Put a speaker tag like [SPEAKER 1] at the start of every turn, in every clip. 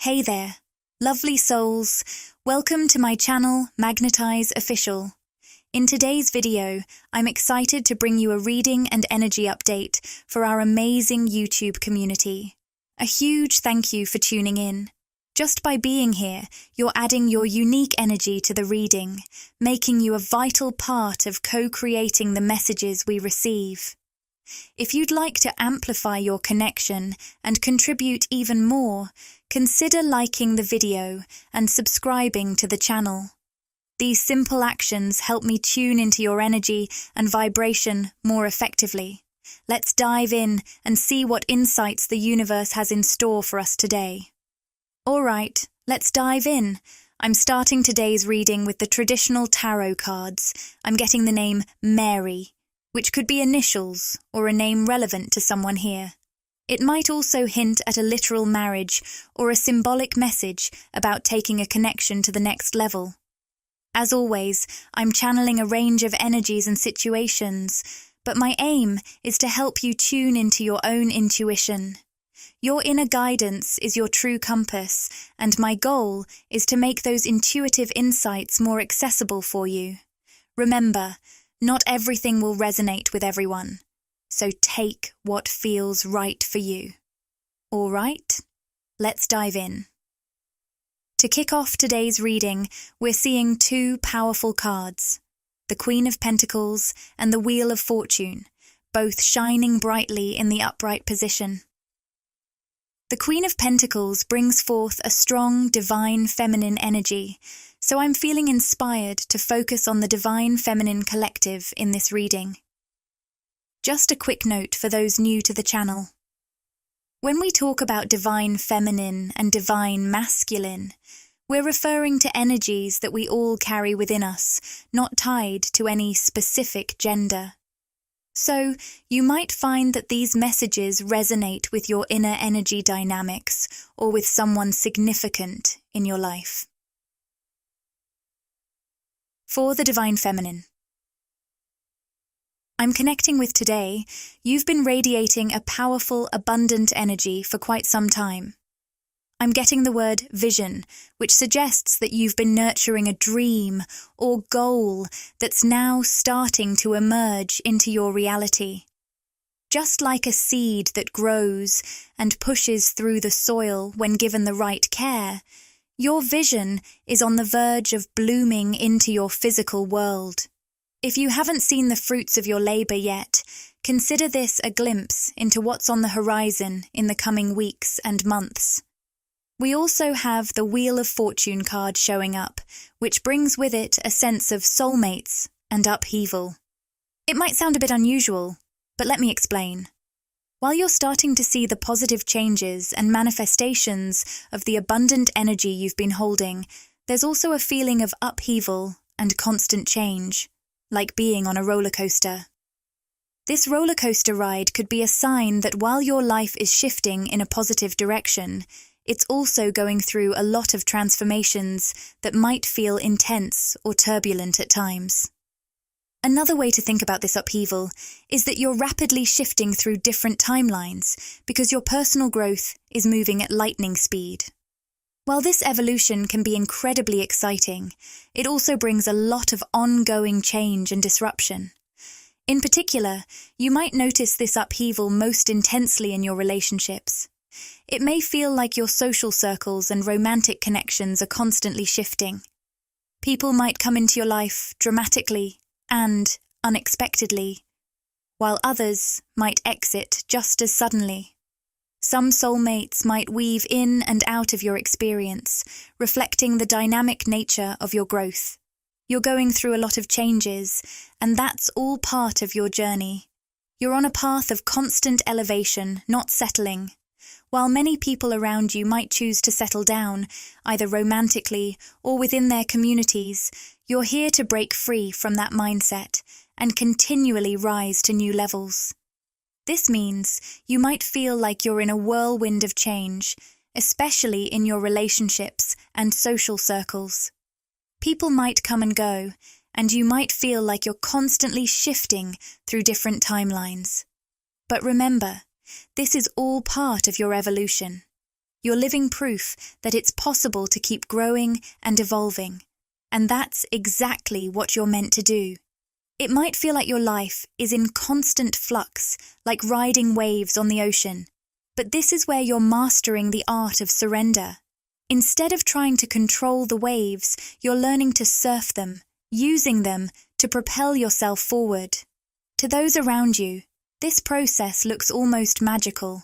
[SPEAKER 1] Hey there, lovely souls. Welcome to my channel, Magnetize Official. In today's video, I'm excited to bring you a reading and energy update for our amazing YouTube community. A huge thank you for tuning in. Just by being here, you're adding your unique energy to the reading, making you a vital part of co-creating the messages we receive. If you'd like to amplify your connection and contribute even more, consider liking the video and subscribing to the channel. These simple actions help me tune into your energy and vibration more effectively. Let's dive in and see what insights the universe has in store for us today. All right, let's dive in. I'm starting today's reading with the traditional tarot cards. I'm getting the name Mary, which could be initials or a name relevant to someone here. It might also hint at a literal marriage or a symbolic message about taking a connection to the next level. As always, I'm channeling a range of energies and situations, but my aim is to help you tune into your own intuition. Your inner guidance is your true compass, and my goal is to make those intuitive insights more accessible for you. Remember, not everything will resonate with everyone, so take what feels right for you. All right, let's dive in. To kick off today's reading, we're seeing two powerful cards, the Queen of Pentacles and the Wheel of Fortune, both shining brightly in the upright position. The Queen of Pentacles brings forth a strong, divine feminine energy, so I'm feeling inspired to focus on the divine feminine collective in this reading. Just a quick note for those new to the channel. When we talk about divine feminine and divine masculine, we're referring to energies that we all carry within us, not tied to any specific gender. So, you might find that these messages resonate with your inner energy dynamics or with someone significant in your life. For the Divine Feminine. I'm connecting with today. You've been radiating a powerful, abundant energy for quite some time. I'm getting the word vision, which suggests that you've been nurturing a dream or goal that's now starting to emerge into your reality. Just like a seed that grows and pushes through the soil when given the right care, your vision is on the verge of blooming into your physical world. If you haven't seen the fruits of your labor yet, consider this a glimpse into what's on the horizon in the coming weeks and months. We also have the Wheel of Fortune card showing up, which brings with it a sense of soulmates and upheaval. It might sound a bit unusual, but let me explain. While you're starting to see the positive changes and manifestations of the abundant energy you've been holding, there's also a feeling of upheaval and constant change, like being on a roller coaster. This roller coaster ride could be a sign that while your life is shifting in a positive direction, it's also going through a lot of transformations that might feel intense or turbulent at times. Another way to think about this upheaval is that you're rapidly shifting through different timelines because your personal growth is moving at lightning speed. While this evolution can be incredibly exciting, it also brings a lot of ongoing change and disruption. In particular, you might notice this upheaval most intensely in your relationships. It may feel like your social circles and romantic connections are constantly shifting. People might come into your life dramatically and unexpectedly, while others might exit just as suddenly. Some soulmates might weave in and out of your experience, reflecting the dynamic nature of your growth. You're going through a lot of changes, and that's all part of your journey. You're on a path of constant elevation, not settling. While many people around you might choose to settle down, either romantically or within their communities, you're here to break free from that mindset and continually rise to new levels. This means you might feel like you're in a whirlwind of change, especially in your relationships and social circles. People might come and go, and you might feel like you're constantly shifting through different timelines. But remember, this is all part of your evolution. You're living proof that it's possible to keep growing and evolving. And that's exactly what you're meant to do. It might feel like your life is in constant flux, like riding waves on the ocean. But this is where you're mastering the art of surrender. Instead of trying to control the waves, you're learning to surf them, using them to propel yourself forward. To those around you, this process looks almost magical.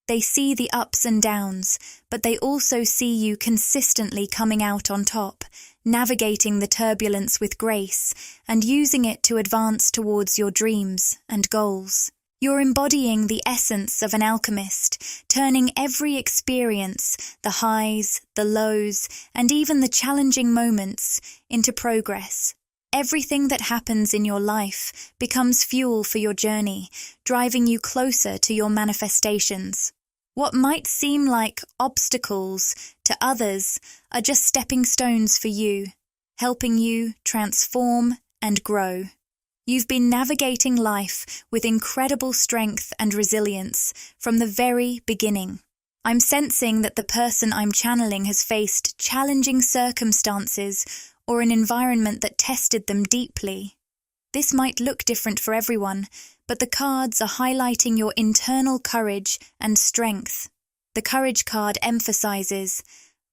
[SPEAKER 1] They see the ups and downs, but they also see you consistently coming out on top, navigating the turbulence with grace and using it to advance towards your dreams and goals. You're embodying the essence of an alchemist, turning every experience, the highs, the lows, and even the challenging moments, into progress. Everything that happens in your life becomes fuel for your journey, driving you closer to your manifestations. What might seem like obstacles to others are just stepping stones for you, helping you transform and grow. You've been navigating life with incredible strength and resilience from the very beginning. I'm sensing that the person I'm channeling has faced challenging circumstances or an environment that tested them deeply. This might look different for everyone, but the cards are highlighting your internal courage and strength. The Courage card emphasizes,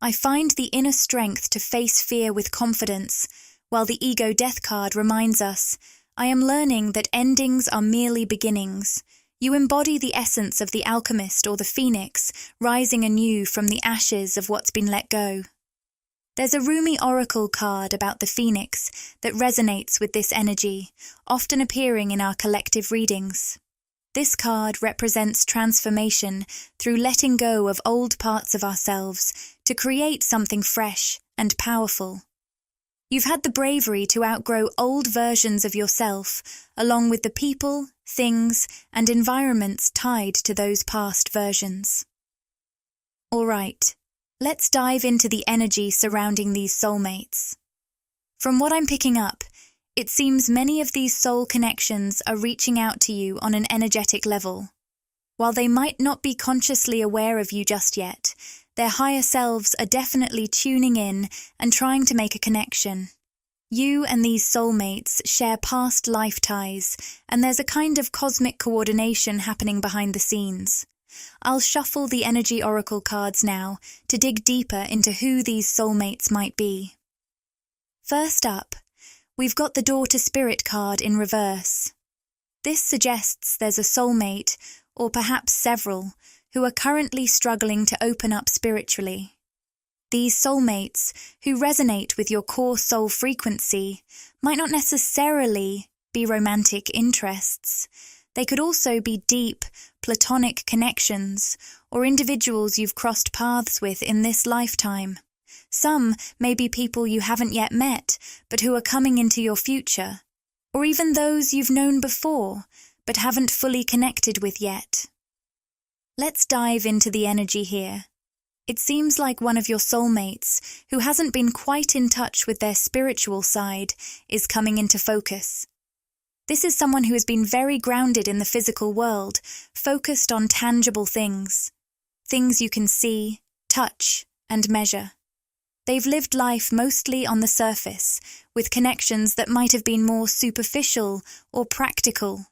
[SPEAKER 1] I find the inner strength to face fear with confidence, while the Ego Death card reminds us, I am learning that endings are merely beginnings. You embody the essence of the alchemist or the phoenix, rising anew from the ashes of what's been let go. There's a Rumi oracle card about the phoenix that resonates with this energy, often appearing in our collective readings. This card represents transformation through letting go of old parts of ourselves to create something fresh and powerful. You've had the bravery to outgrow old versions of yourself, along with the people, things, and environments tied to those past versions. All right, let's dive into the energy surrounding these soulmates. From what I'm picking up, it seems many of these soul connections are reaching out to you on an energetic level. While they might not be consciously aware of you just yet, their higher selves are definitely tuning in and trying to make a connection. You and these soulmates share past life ties, and there's a kind of cosmic coordination happening behind the scenes. I'll shuffle the energy oracle cards now to dig deeper into who these soulmates might be. First up, we've got the Door to Spirit card in reverse. This suggests there's a soulmate, or perhaps several, who are currently struggling to open up spiritually. These soulmates, who resonate with your core soul frequency, might not necessarily be romantic interests. They could also be deep, platonic connections, or individuals you've crossed paths with in this lifetime. Some may be people you haven't yet met, but who are coming into your future, or even those you've known before, but haven't fully connected with yet. Let's dive into the energy here. It seems like one of your soulmates, who hasn't been quite in touch with their spiritual side, is coming into focus. This is someone who has been very grounded in the physical world, focused on tangible things you can see, touch, and measure. They've lived life mostly on the surface, with connections that might have been more superficial or practical.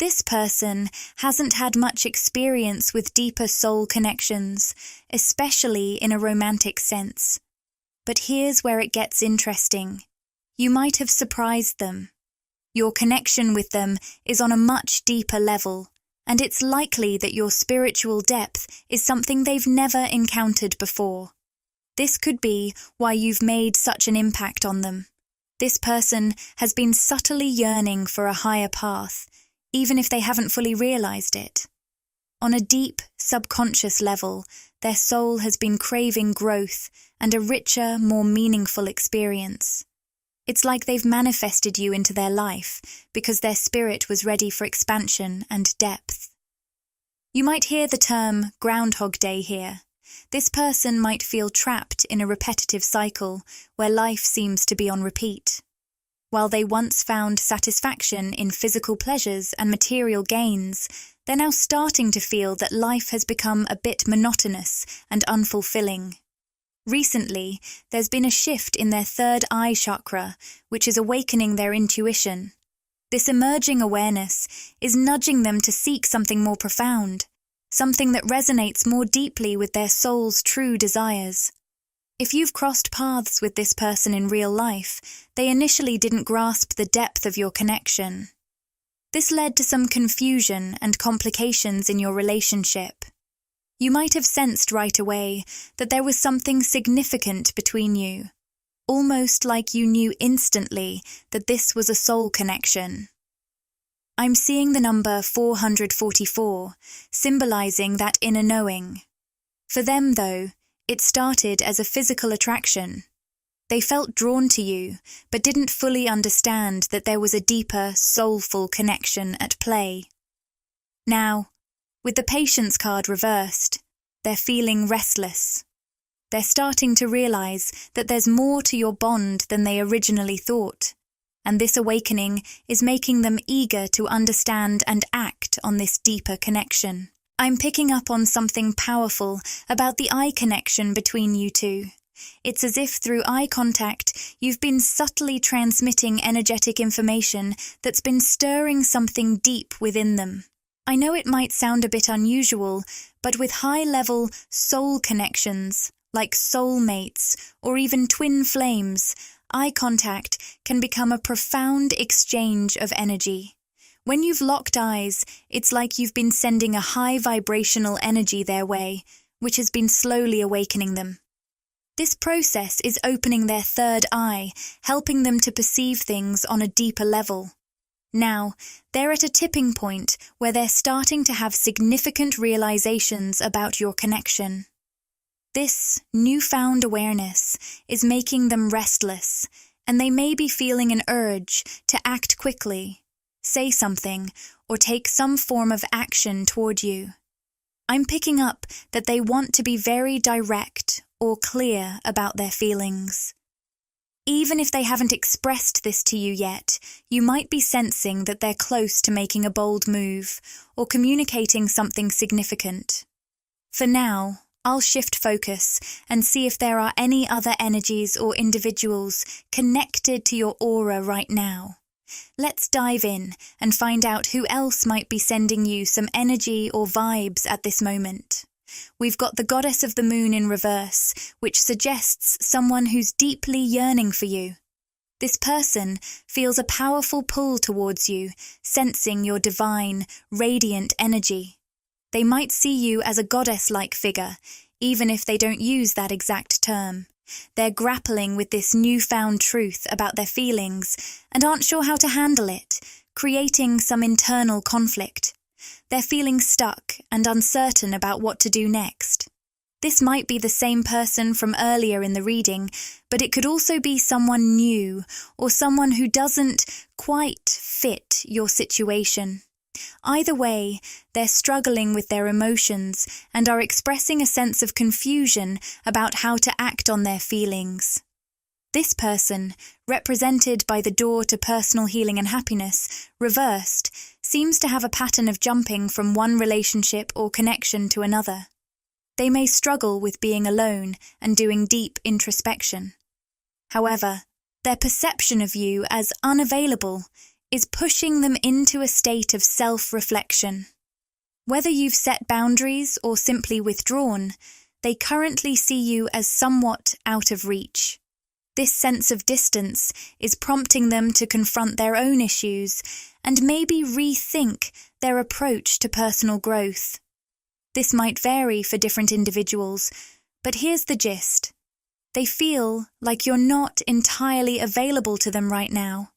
[SPEAKER 1] This person hasn't had much experience with deeper soul connections, especially in a romantic sense. But here's where it gets interesting. You might have surprised them. Your connection with them is on a much deeper level, and it's likely that your spiritual depth is something they've never encountered before. This could be why you've made such an impact on them. This person has been subtly yearning for a higher path, even if they haven't fully realized it. On a deep, subconscious level, their soul has been craving growth and a richer, more meaningful experience. It's like they've manifested you into their life because their spirit was ready for expansion and depth. You might hear the term Groundhog Day here. This person might feel trapped in a repetitive cycle where life seems to be on repeat. While they once found satisfaction in physical pleasures and material gains, They're now starting to feel that life has become a bit monotonous and unfulfilling. Recently, there's been a shift in their third eye chakra, which is awakening their intuition. This emerging awareness is nudging them to seek something more profound, something that resonates more deeply with their soul's true desires. If you've crossed paths with this person in real life, they initially didn't grasp the depth of your connection. This led to some confusion and complications in your relationship. You might have sensed right away that there was something significant between you, almost like you knew instantly that this was a soul connection. I'm seeing the number 444, symbolizing that inner knowing. For them, though, it started as a physical attraction. They felt drawn to you, but didn't fully understand that there was a deeper, soulful connection at play. Now, with the patience card reversed, they're feeling restless. They're starting to realize that there's more to your bond than they originally thought, and this awakening is making them eager to understand and act on this deeper connection. I'm picking up on something powerful about the eye connection between you two. It's as if through eye contact, you've been subtly transmitting energetic information that's been stirring something deep within them. I know it might sound a bit unusual, but with high-level soul connections, like soulmates or even twin flames, eye contact can become a profound exchange of energy. When you've locked eyes, it's like you've been sending a high vibrational energy their way, which has been slowly awakening them. This process is opening their third eye, helping them to perceive things on a deeper level. Now, they're at a tipping point where they're starting to have significant realizations about your connection. This newfound awareness is making them restless, and they may be feeling an urge to act quickly, say something, or take some form of action toward you. I'm picking up that they want to be very direct or clear about their feelings. Even if they haven't expressed this to you yet, you might be sensing that they're close to making a bold move or communicating something significant. For now, I'll shift focus and see if there are any other energies or individuals connected to your aura right now. Let's dive in and find out who else might be sending you some energy or vibes at this moment. We've got the goddess of the moon in reverse, which suggests someone who's deeply yearning for you. This person feels a powerful pull towards you, sensing your divine, radiant energy. They might see you as a goddess-like figure, even if they don't use that exact term. They're grappling with this newfound truth about their feelings and aren't sure how to handle it, creating some internal conflict. They're feeling stuck and uncertain about what to do next. This might be the same person from earlier in the reading, but it could also be someone new or someone who doesn't quite fit your situation. Either way, they're struggling with their emotions and are expressing a sense of confusion about how to act on their feelings. This person, represented by the door to personal healing and happiness, reversed, seems to have a pattern of jumping from one relationship or connection to another. They may struggle with being alone and doing deep introspection. However, their perception of you as unavailable is pushing them into a state of self-reflection. Whether you've set boundaries or simply withdrawn, they currently see you as somewhat out of reach. This sense of distance is prompting them to confront their own issues and maybe rethink their approach to personal growth. This might vary for different individuals, but here's the gist. They feel like you're not entirely available to them right now,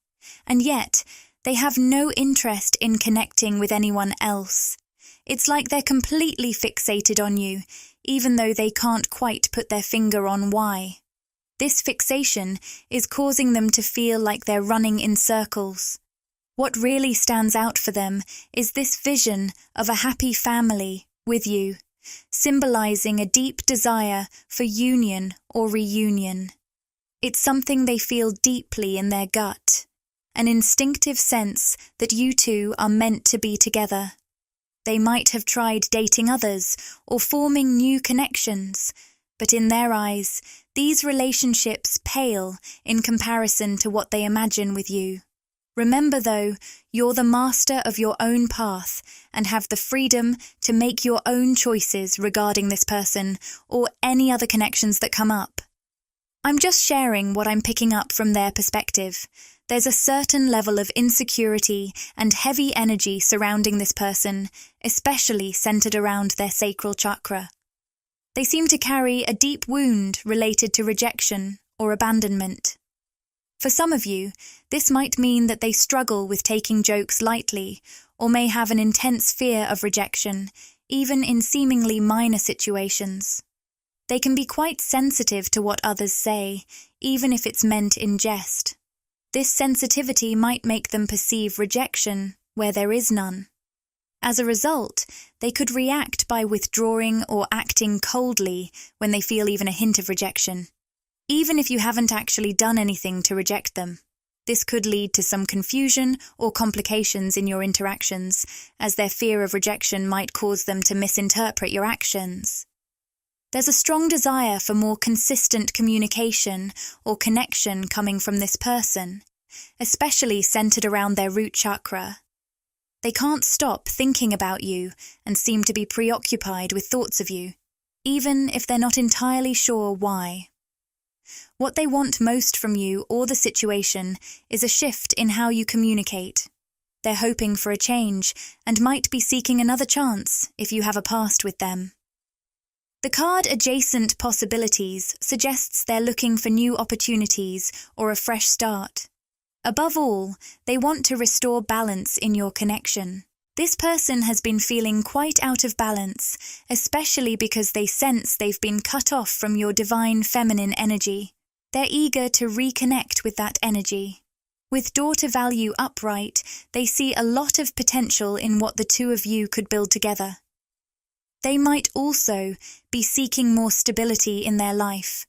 [SPEAKER 1] and yet they have no interest in connecting with anyone else. It's like they're completely fixated on you, even though they can't quite put their finger on why. This fixation is causing them to feel like they're running in circles. What really stands out for them is this vision of a happy family with you, symbolizing a deep desire for union or reunion. It's something they feel deeply in their gut, an instinctive sense that you two are meant to be together. They might have tried dating others or forming new connections, but in their eyes, these relationships pale in comparison to what they imagine with you. Remember though, you're the master of your own path and have the freedom to make your own choices regarding this person or any other connections that come up. I'm just sharing what I'm picking up from their perspective. There's a certain level of insecurity and heavy energy surrounding this person, especially centered around their sacral chakra. They seem to carry a deep wound related to rejection or abandonment. For some of you, this might mean that they struggle with taking jokes lightly or may have an intense fear of rejection, even in seemingly minor situations. They can be quite sensitive to what others say, even if it's meant in jest. This sensitivity might make them perceive rejection where there is none. As a result, they could react by withdrawing or acting coldly when they feel even a hint of rejection, even if you haven't actually done anything to reject them. This could lead to some confusion or complications in your interactions, as their fear of rejection might cause them to misinterpret your actions. There's a strong desire for more consistent communication or connection coming from this person, especially centered around their root chakra. They can't stop thinking about you and seem to be preoccupied with thoughts of you, even if they're not entirely sure why. What they want most from you or the situation is a shift in how you communicate. They're hoping for a change and might be seeking another chance if you have a past with them. The card Adjacent Possibilities suggests they're looking for new opportunities or a fresh start. Above all, they want to restore balance in your connection. This person has been feeling quite out of balance, especially because they sense they've been cut off from your divine feminine energy. They're eager to reconnect with that energy. With daughter value upright, they see a lot of potential in what the two of you could build together. They might also be seeking more stability in their life,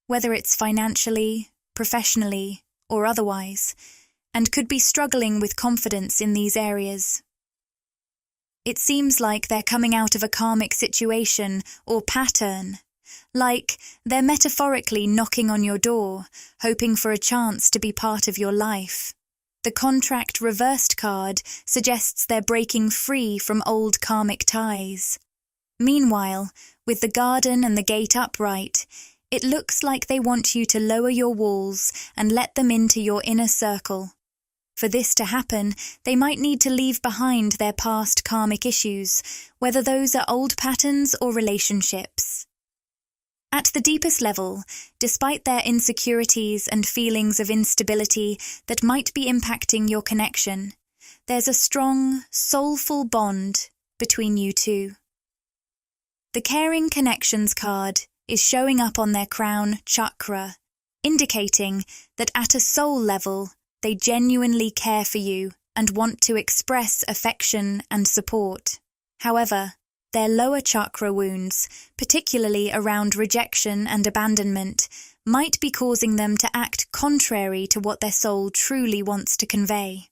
[SPEAKER 1] whether it's financially, professionally, or otherwise, and could be struggling with confidence in these areas. It seems like they're coming out of a karmic situation or pattern, like they're metaphorically knocking on your door, hoping for a chance to be part of your life. The Contract Reversed card suggests they're breaking free from old karmic ties. Meanwhile, with the Garden and the Gate upright, it looks like they want you to lower your walls and let them into your inner circle. For this to happen, they might need to leave behind their past karmic issues, whether those are old patterns or relationships. At the deepest level, despite their insecurities and feelings of instability that might be impacting your connection, there's a strong, soulful bond between you two. The Caring Connections card is showing up on their crown chakra, indicating that at a soul level, they genuinely care for you and want to express affection and support. However, their lower chakra wounds, particularly around rejection and abandonment, might be causing them to act contrary to what their soul truly wants to convey.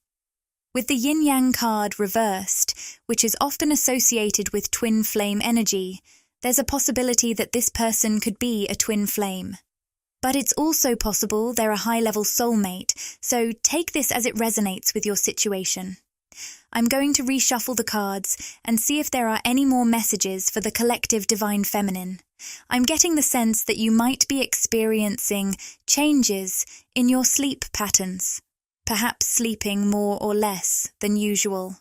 [SPEAKER 1] With the yin-yang card reversed, which is often associated with twin flame energy, there's a possibility that this person could be a twin flame. But it's also possible they're a high-level soulmate, so take this as it resonates with your situation. I'm going to reshuffle the cards and see if there are any more messages for the collective divine feminine. I'm getting the sense that you might be experiencing changes in your sleep patterns, perhaps sleeping more or less than usual.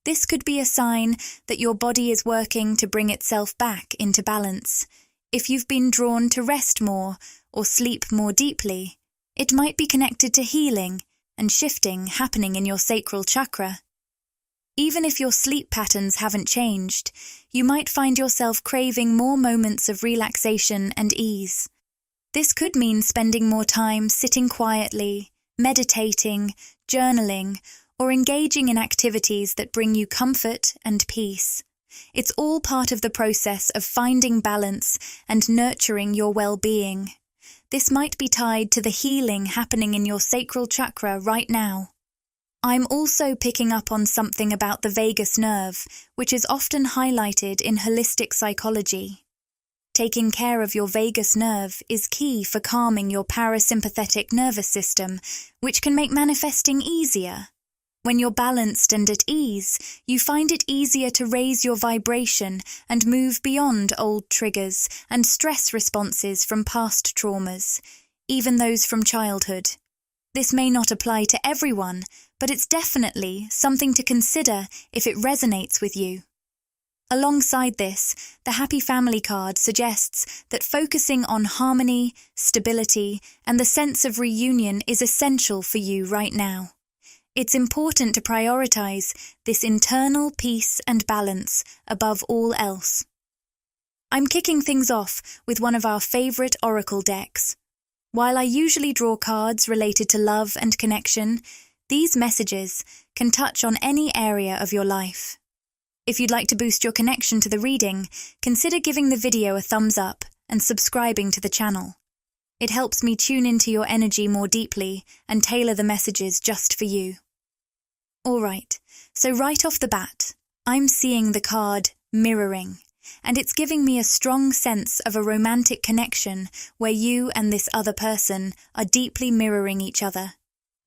[SPEAKER 1] This could be a sign that your body is working to bring itself back into balance. If you've been drawn to rest more or sleep more deeply, it might be connected to healing and shifting happening in your sacral chakra. Even if your sleep patterns haven't changed, you might find yourself craving more moments of relaxation and ease. This could mean spending more time sitting quietly, meditating, journaling, or engaging in activities that bring you comfort and peace. It's all part of the process of finding balance and nurturing your well-being. This might be tied to the healing happening in your sacral chakra right now. I'm also picking up on something about the vagus nerve, which is often highlighted in holistic psychology. Taking care of your vagus nerve is key for calming your parasympathetic nervous system, which can make manifesting easier. When you're balanced and at ease, you find it easier to raise your vibration and move beyond old triggers and stress responses from past traumas, even those from childhood. This may not apply to everyone, but it's definitely something to consider if it resonates with you. Alongside this, the Happy Family card suggests that focusing on harmony, stability, and the sense of reunion is essential for you right now. It's important to prioritize this internal peace and balance above all else. I'm kicking things off with one of our favorite oracle decks. While I usually draw cards related to love and connection, these messages can touch on any area of your life. If you'd like to boost your connection to the reading, consider giving the video a thumbs up and subscribing to the channel. It helps me tune into your energy more deeply and tailor the messages just for you. Alright, so right off the bat, I'm seeing the card mirroring, and it's giving me a strong sense of a romantic connection where you and this other person are deeply mirroring each other.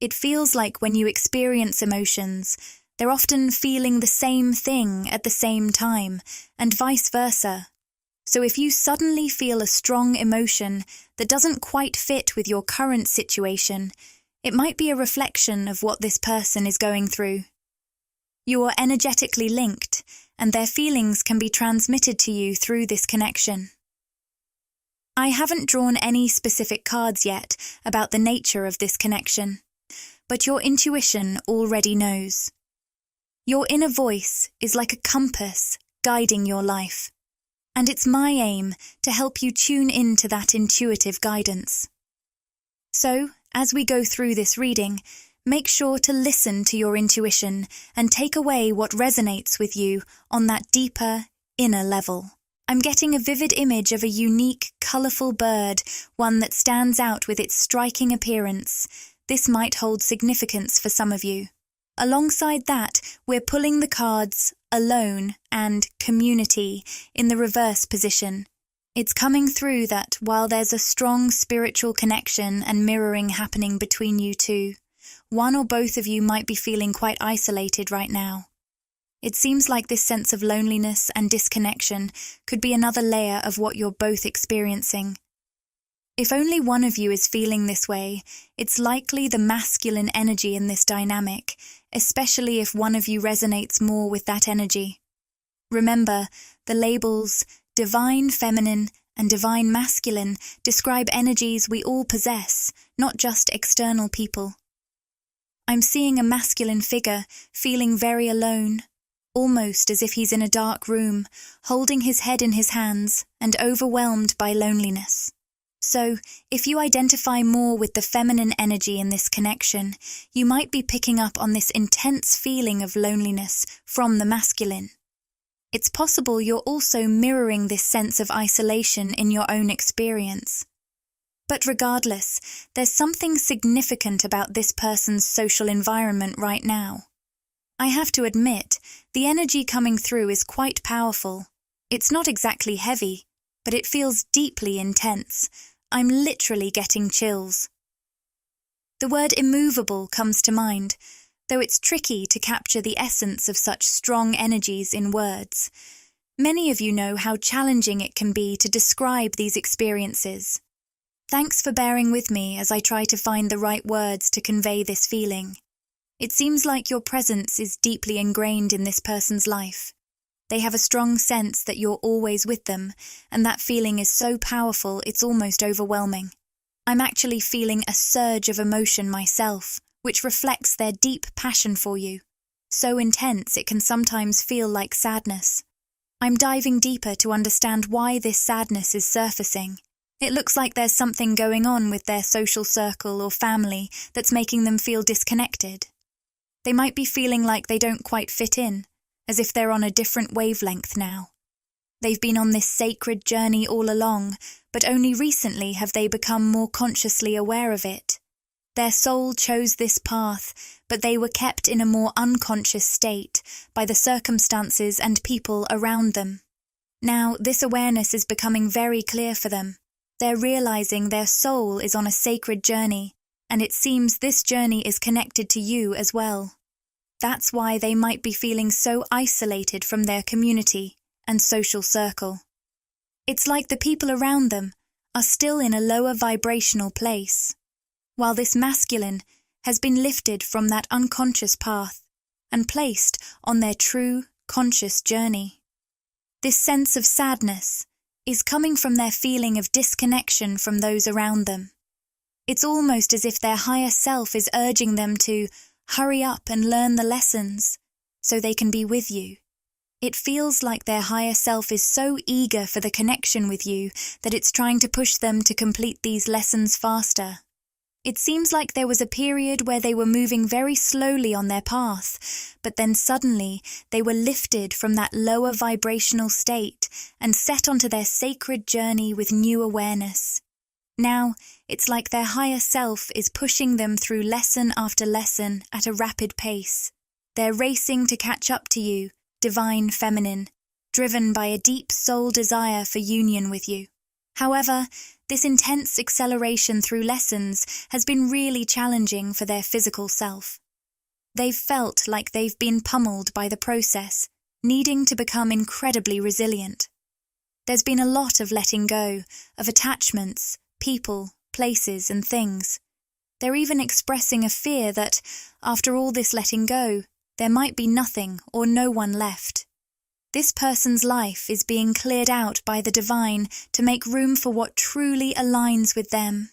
[SPEAKER 1] It feels like when you experience emotions, they're often feeling the same thing at the same time, and vice versa. So if you suddenly feel a strong emotion that doesn't quite fit with your current situation, it might be a reflection of what this person is going through. You are energetically linked, and their feelings can be transmitted to you through this connection. I haven't drawn any specific cards yet about the nature of this connection, but your intuition already knows. Your inner voice is like a compass guiding your life, and it's my aim to help you tune into that intuitive guidance. So, as we go through this reading, make sure to listen to your intuition and take away what resonates with you on that deeper, inner level. I'm getting a vivid image of a unique, colourful bird, one that stands out with its striking appearance. This might hold significance for some of you. Alongside that, we're pulling the cards Alone and Community in the reverse position. It's coming through that while there's a strong spiritual connection and mirroring happening between you two, one or both of you might be feeling quite isolated right now. It seems like this sense of loneliness and disconnection could be another layer of what you're both experiencing. If only one of you is feeling this way, it's likely the masculine energy in this dynamic, especially if one of you resonates more with that energy. Remember, the labels Divine Feminine and Divine Masculine describe energies we all possess, not just external people. I'm seeing a masculine figure feeling very alone, almost as if he's in a dark room, holding his head in his hands and overwhelmed by loneliness. So, if you identify more with the feminine energy in this connection, you might be picking up on this intense feeling of loneliness from the masculine. It's possible you're also mirroring this sense of isolation in your own experience. But regardless, there's something significant about this person's social environment right now. I have to admit, the energy coming through is quite powerful. It's not exactly heavy, but it feels deeply intense. I'm literally getting chills. The word immovable comes to mind, though it's tricky to capture the essence of such strong energies in words. Many of you know how challenging it can be to describe these experiences. Thanks for bearing with me as I try to find the right words to convey this feeling. It seems like your presence is deeply ingrained in this person's life. They have a strong sense that you're always with them, and that feeling is so powerful it's almost overwhelming. I'm actually feeling a surge of emotion myself, which reflects their deep passion for you. So intense it can sometimes feel like sadness. I'm diving deeper to understand why this sadness is surfacing. It looks like there's something going on with their social circle or family that's making them feel disconnected. They might be feeling like they don't quite fit in, as if they're on a different wavelength now. They've been on this sacred journey all along, but only recently have they become more consciously aware of it. Their soul chose this path, but they were kept in a more unconscious state by the circumstances and people around them. Now, this awareness is becoming very clear for them. They're realizing their soul is on a sacred journey, and it seems this journey is connected to you as well. That's why they might be feeling so isolated from their community and social circle. It's like the people around them are still in a lower vibrational place, while this masculine has been lifted from that unconscious path and placed on their true, conscious journey. This sense of sadness is coming from their feeling of disconnection from those around them. It's almost as if their higher self is urging them to hurry up and learn the lessons so they can be with you. It feels like their higher self is so eager for the connection with you that it's trying to push them to complete these lessons faster. It seems like there was a period where they were moving very slowly on their path, but then suddenly they were lifted from that lower vibrational state and set onto their sacred journey with new awareness. Now, it's like their higher self is pushing them through lesson after lesson at a rapid pace. They're racing to catch up to you, divine feminine, driven by a deep soul desire for union with you. However, this intense acceleration through lessons has been really challenging for their physical self. They've felt like they've been pummeled by the process, needing to become incredibly resilient. There's been a lot of letting go, of attachments, people, places and things. They're even expressing a fear that, after all this letting go, there might be nothing or no one left. This person's life is being cleared out by the divine to make room for what truly aligns with them.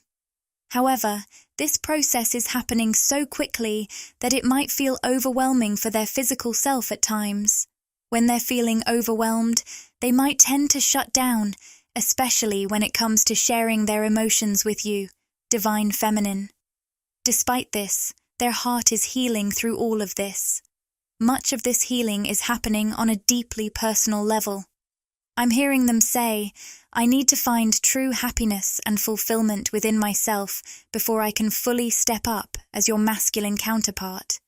[SPEAKER 1] However, this process is happening so quickly that it might feel overwhelming for their physical self at times. When they're feeling overwhelmed, they might tend to shut down, especially when it comes to sharing their emotions with you, divine feminine. Despite this, their heart is healing through all of this. Much of this healing is happening on a deeply personal level. I'm hearing them say, I need to find true happiness and fulfillment within myself before I can fully step up as your masculine counterpart.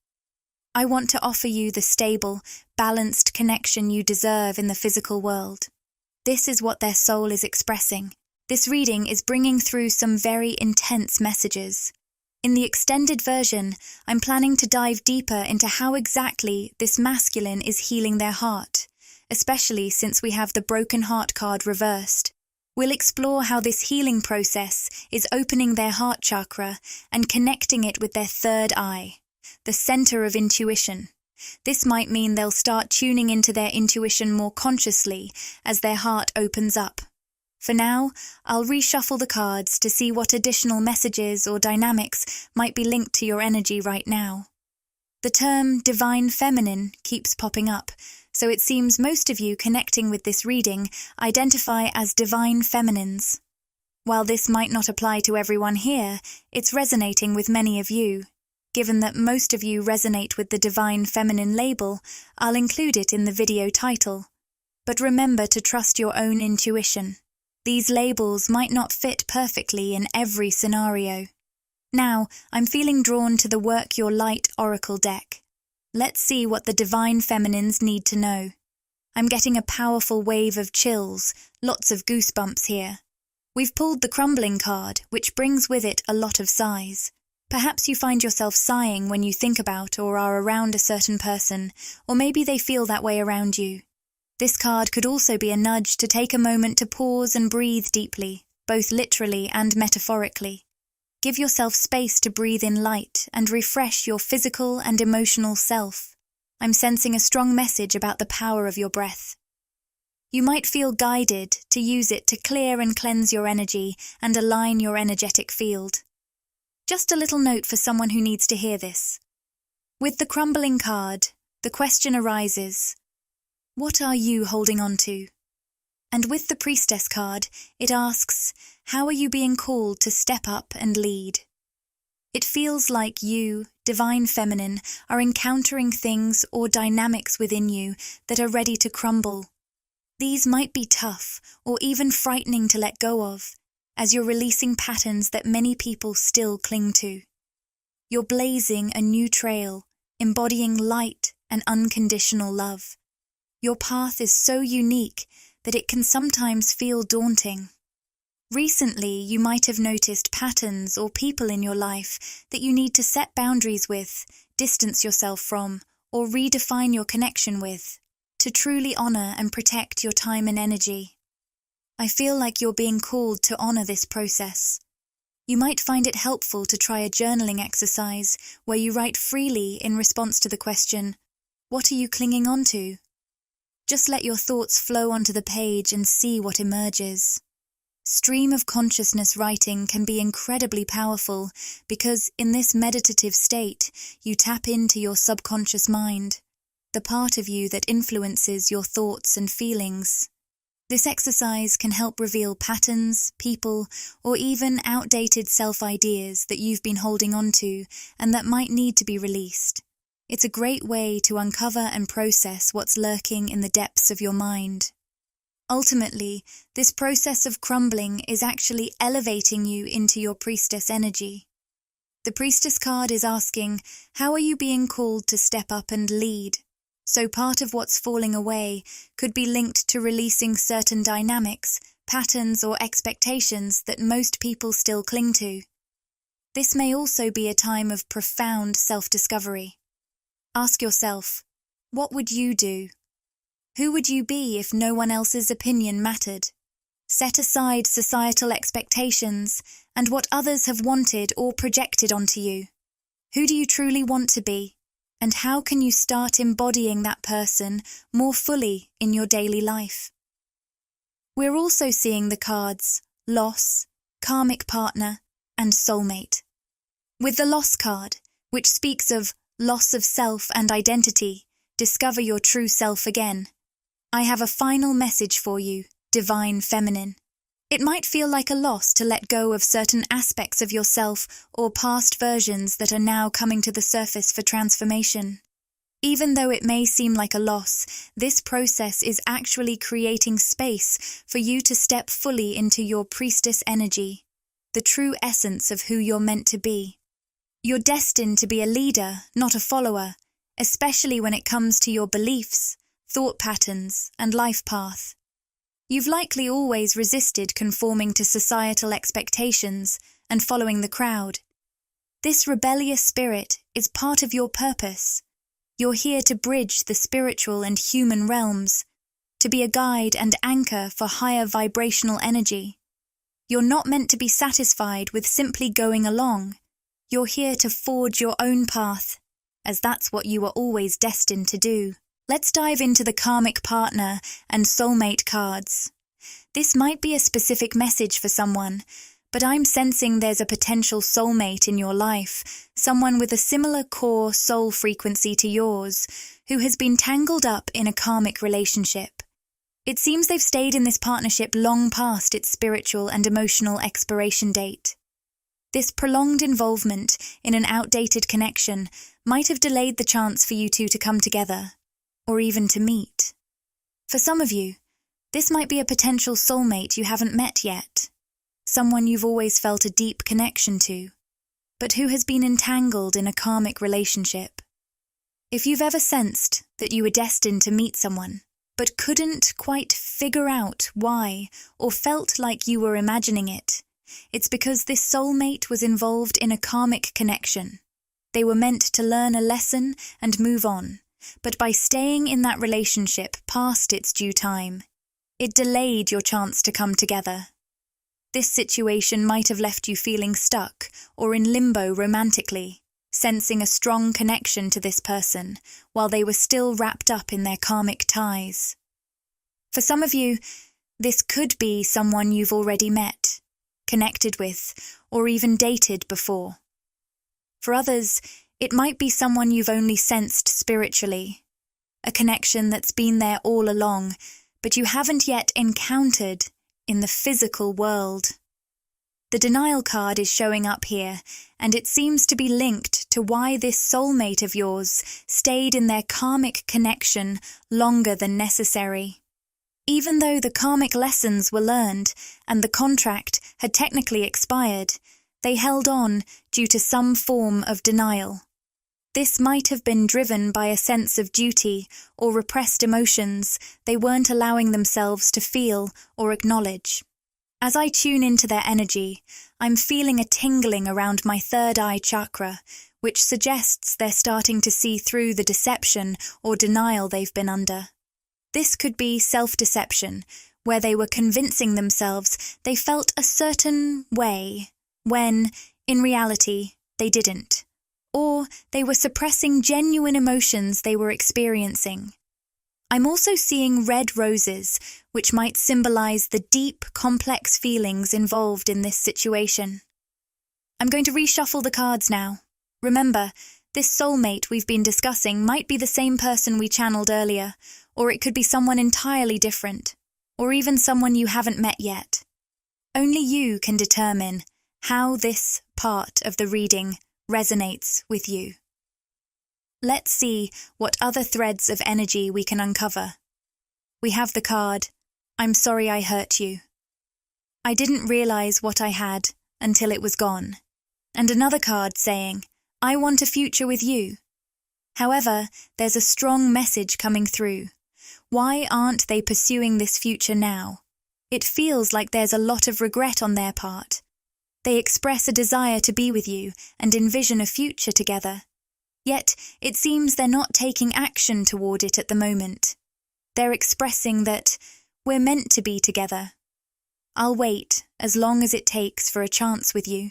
[SPEAKER 1] I want to offer you the stable, balanced connection you deserve in the physical world. This is what their soul is expressing. This reading is bringing through some very intense messages. In the extended version, I'm planning to dive deeper into how exactly this masculine is healing their heart, especially since we have the broken heart card reversed. We'll explore how this healing process is opening their heart chakra and connecting it with their third eye, the center of intuition. This might mean they'll start tuning into their intuition more consciously as their heart opens up. For now, I'll reshuffle the cards to see what additional messages or dynamics might be linked to your energy right now. The term divine feminine keeps popping up, so it seems most of you connecting with this reading identify as divine feminines. While this might not apply to everyone here, it's resonating with many of you. Given that most of you resonate with the divine feminine label, I'll include it in the video title. But remember to trust your own intuition. These labels might not fit perfectly in every scenario. Now, I'm feeling drawn to the Work Your Light Oracle deck. Let's see what the divine feminines need to know. I'm getting a powerful wave of chills, lots of goosebumps here. We've pulled the Crumbling card, which brings with it a lot of sighs. Perhaps you find yourself sighing when you think about or are around a certain person, or maybe they feel that way around you. This card could also be a nudge to take a moment to pause and breathe deeply, both literally and metaphorically. Give yourself space to breathe in light and refresh your physical and emotional self. I'm sensing a strong message about the power of your breath. You might feel guided to use it to clear and cleanse your energy and align your energetic field. Just a little note for someone who needs to hear this. With the Crumbling card, the question arises, what are you holding on to? And with the Priestess card, it asks, how are you being called to step up and lead? It feels like you, divine feminine, are encountering things or dynamics within you that are ready to crumble. These might be tough or even frightening to let go of, as you're releasing patterns that many people still cling to. You're blazing a new trail, embodying light and unconditional love. Your path is so unique that it can sometimes feel daunting. Recently, you might have noticed patterns or people in your life that you need to set boundaries with, distance yourself from, or redefine your connection with, to truly honor and protect your time and energy. I feel like you're being called to honor this process. You might find it helpful to try a journaling exercise where you write freely in response to the question, "What are you clinging on to?" Just let your thoughts flow onto the page and see what emerges. Stream of consciousness writing can be incredibly powerful because in this meditative state, you tap into your subconscious mind, the part of you that influences your thoughts and feelings. This exercise can help reveal patterns, people, or even outdated self-ideas that you've been holding on to and that might need to be released. It's a great way to uncover and process what's lurking in the depths of your mind. Ultimately, this process of crumbling is actually elevating you into your priestess energy. The priestess card is asking, how are you being called to step up and lead? So part of what's falling away could be linked to releasing certain dynamics, patterns, or expectations that most people still cling to. This may also be a time of profound self-discovery. Ask yourself, what would you do? Who would you be if no one else's opinion mattered? Set aside societal expectations and what others have wanted or projected onto you. Who do you truly want to be? And how can you start embodying that person more fully in your daily life? We're also seeing the cards Loss, Karmic Partner, and Soulmate. With the Loss card, which speaks of loss of self and identity, discover your true self again. I have a final message for you, Divine Feminine. It might feel like a loss to let go of certain aspects of yourself or past versions that are now coming to the surface for transformation. Even though it may seem like a loss, this process is actually creating space for you to step fully into your priestess energy, the true essence of who you're meant to be. You're destined to be a leader, not a follower, especially when it comes to your beliefs, thought patterns, and life path. You've likely always resisted conforming to societal expectations and following the crowd. This rebellious spirit is part of your purpose. You're here to bridge the spiritual and human realms, to be a guide and anchor for higher vibrational energy. You're not meant to be satisfied with simply going along. You're here to forge your own path, as that's what you were always destined to do. Let's dive into the Karmic Partner and Soulmate cards. This might be a specific message for someone, but I'm sensing there's a potential soulmate in your life, someone with a similar core soul frequency to yours, who has been tangled up in a karmic relationship. It seems they've stayed in this partnership long past its spiritual and emotional expiration date. This prolonged involvement in an outdated connection might have delayed the chance for you two to come together, or even to meet. For some of you, this might be a potential soulmate you haven't met yet, someone you've always felt a deep connection to, but who has been entangled in a karmic relationship. If you've ever sensed that you were destined to meet someone, but couldn't quite figure out why or felt like you were imagining it, it's because this soulmate was involved in a karmic connection. They were meant to learn a lesson and move on, but by staying in that relationship past its due time, it delayed your chance to come together. This situation might have left you feeling stuck or in limbo romantically, sensing a strong connection to this person while they were still wrapped up in their karmic ties. For some of you, this could be someone you've already met, connected with, or even dated before. For others, it might be someone you've only sensed spiritually, a connection that's been there all along, but you haven't yet encountered in the physical world. The denial card is showing up here, and it seems to be linked to why this soulmate of yours stayed in their karmic connection longer than necessary. Even though the karmic lessons were learned and the contract had technically expired, They held on due to some form of denial. This might have been driven by a sense of duty or repressed emotions they weren't allowing themselves to feel or acknowledge. As I tune into their energy, I'm feeling a tingling around my third eye chakra, which suggests they're starting to see through the deception or denial they've been under. This could be self-deception, where they were convincing themselves they felt a certain way, when, in reality, they didn't. Or they were suppressing genuine emotions they were experiencing. I'm also seeing red roses, which might symbolize the deep, complex feelings involved in this situation. I'm going to reshuffle the cards now. Remember, this soulmate we've been discussing might be the same person we channeled earlier, or it could be someone entirely different, or even someone you haven't met yet. Only you can determine how this part of the reading resonates with you. Let's see what other threads of energy we can uncover. We have the card, I'm sorry I hurt you. I didn't realize what I had until it was gone. And another card saying, I want a future with you. However, there's a strong message coming through. Why aren't they pursuing this future now? It feels like there's a lot of regret on their part. They express a desire to be with you and envision a future together. Yet, it seems they're not taking action toward it at the moment. They're expressing that we're meant to be together. I'll wait as long as it takes for a chance with you.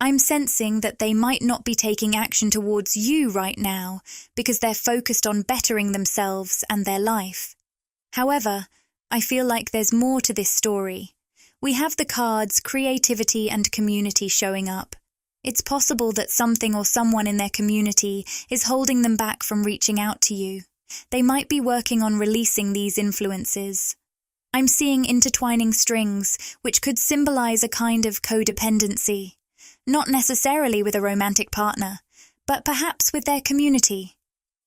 [SPEAKER 1] I'm sensing that they might not be taking action towards you right now because they're focused on bettering themselves and their life. However, I feel like there's more to this story. We have the cards creativity and community showing up. It's possible that something or someone in their community is holding them back from reaching out to you. They might be working on releasing these influences. I'm seeing intertwining strings, which could symbolize a kind of codependency. Not necessarily with a romantic partner, but perhaps with their community.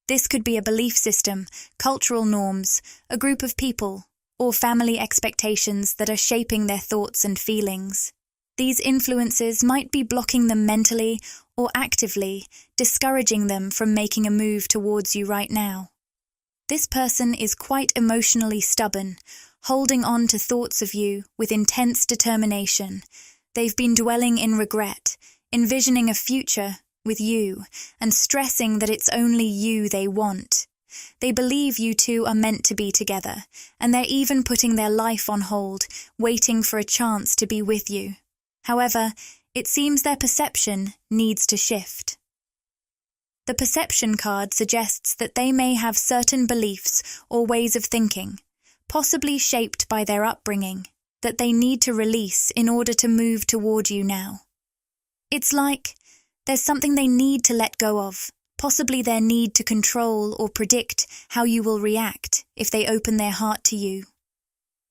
[SPEAKER 1] This could be a belief system, cultural norms, a group of people, or family expectations that are shaping their thoughts and feelings. These influences might be blocking them mentally or actively, discouraging them from making a move towards you right now. This person is quite emotionally stubborn, holding on to thoughts of you with intense determination. They've been dwelling in regret, envisioning a future with you, and stressing that it's only you they want. They believe you two are meant to be together, and they're even putting their life on hold, waiting for a chance to be with you. However, it seems their perception needs to shift. The perception card suggests that they may have certain beliefs or ways of thinking, possibly shaped by their upbringing, that they need to release in order to move toward you now. It's like there's something they need to let go of, possibly their need to control or predict how you will react if they open their heart to you.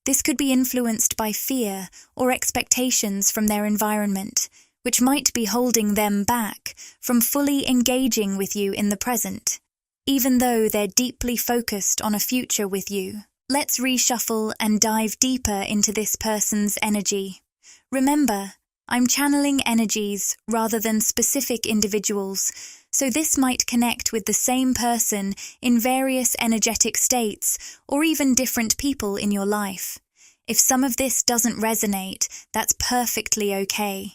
[SPEAKER 1] This could be influenced by fear or expectations from their environment, which might be holding them back from fully engaging with you in the present, even though they're deeply focused on a future with you. Let's reshuffle and dive deeper into this person's energy. Remember, I'm channeling energies rather than specific individuals, so this might connect with the same person in various energetic states or even different people in your life. If some of this doesn't resonate, that's perfectly okay.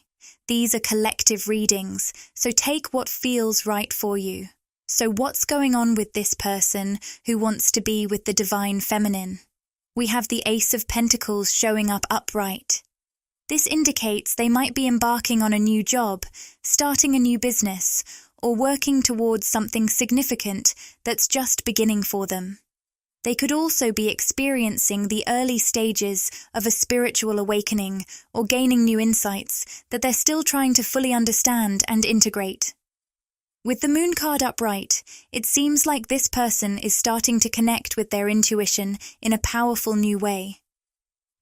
[SPEAKER 1] These are collective readings, so take what feels right for you. So what's going on with this person who wants to be with the divine feminine? We have the Ace of Pentacles showing up upright. This indicates they might be embarking on a new job, starting a new business, or working towards something significant that's just beginning for them. They could also be experiencing the early stages of a spiritual awakening or gaining new insights that they're still trying to fully understand and integrate. With the Moon card upright, it seems like this person is starting to connect with their intuition in a powerful new way.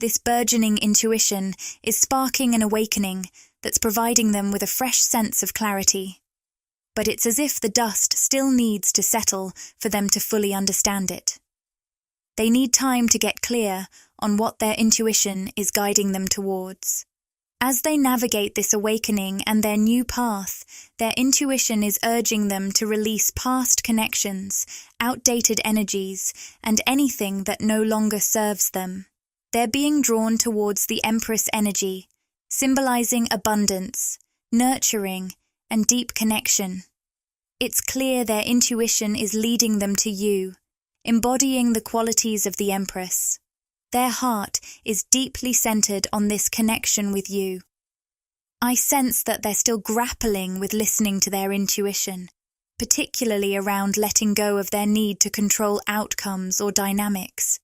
[SPEAKER 1] This burgeoning intuition is sparking an awakening that's providing them with a fresh sense of clarity. But it's as if the dust still needs to settle for them to fully understand it. They need time to get clear on what their intuition is guiding them towards. As they navigate this awakening and their new path, their intuition is urging them to release past connections, outdated energies, and anything that no longer serves them. They're being drawn towards the Empress energy, symbolizing abundance, nurturing, and deep connection. It's clear their intuition is leading them to you, embodying the qualities of the Empress. Their heart is deeply centered on this connection with you. I sense that they're still grappling with listening to their intuition, particularly around letting go of their need to control outcomes or dynamics.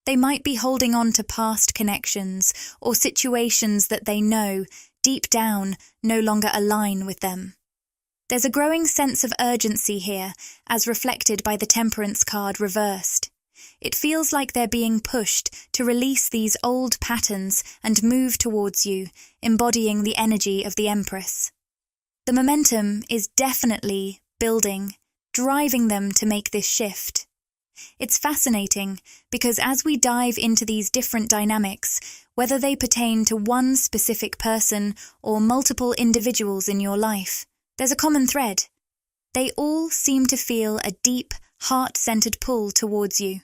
[SPEAKER 1] They might be holding on to past connections or situations that they know, deep down, no longer align with them. There's a growing sense of urgency here, as reflected by the Temperance card reversed. It feels like they're being pushed to release these old patterns and move towards you, embodying the energy of the Empress. The momentum is definitely building, driving them to make this shift. It's fascinating because as we dive into these different dynamics, whether they pertain to one specific person or multiple individuals in your life, there's a common thread. They all seem to feel a deep, heart-centered pull towards you.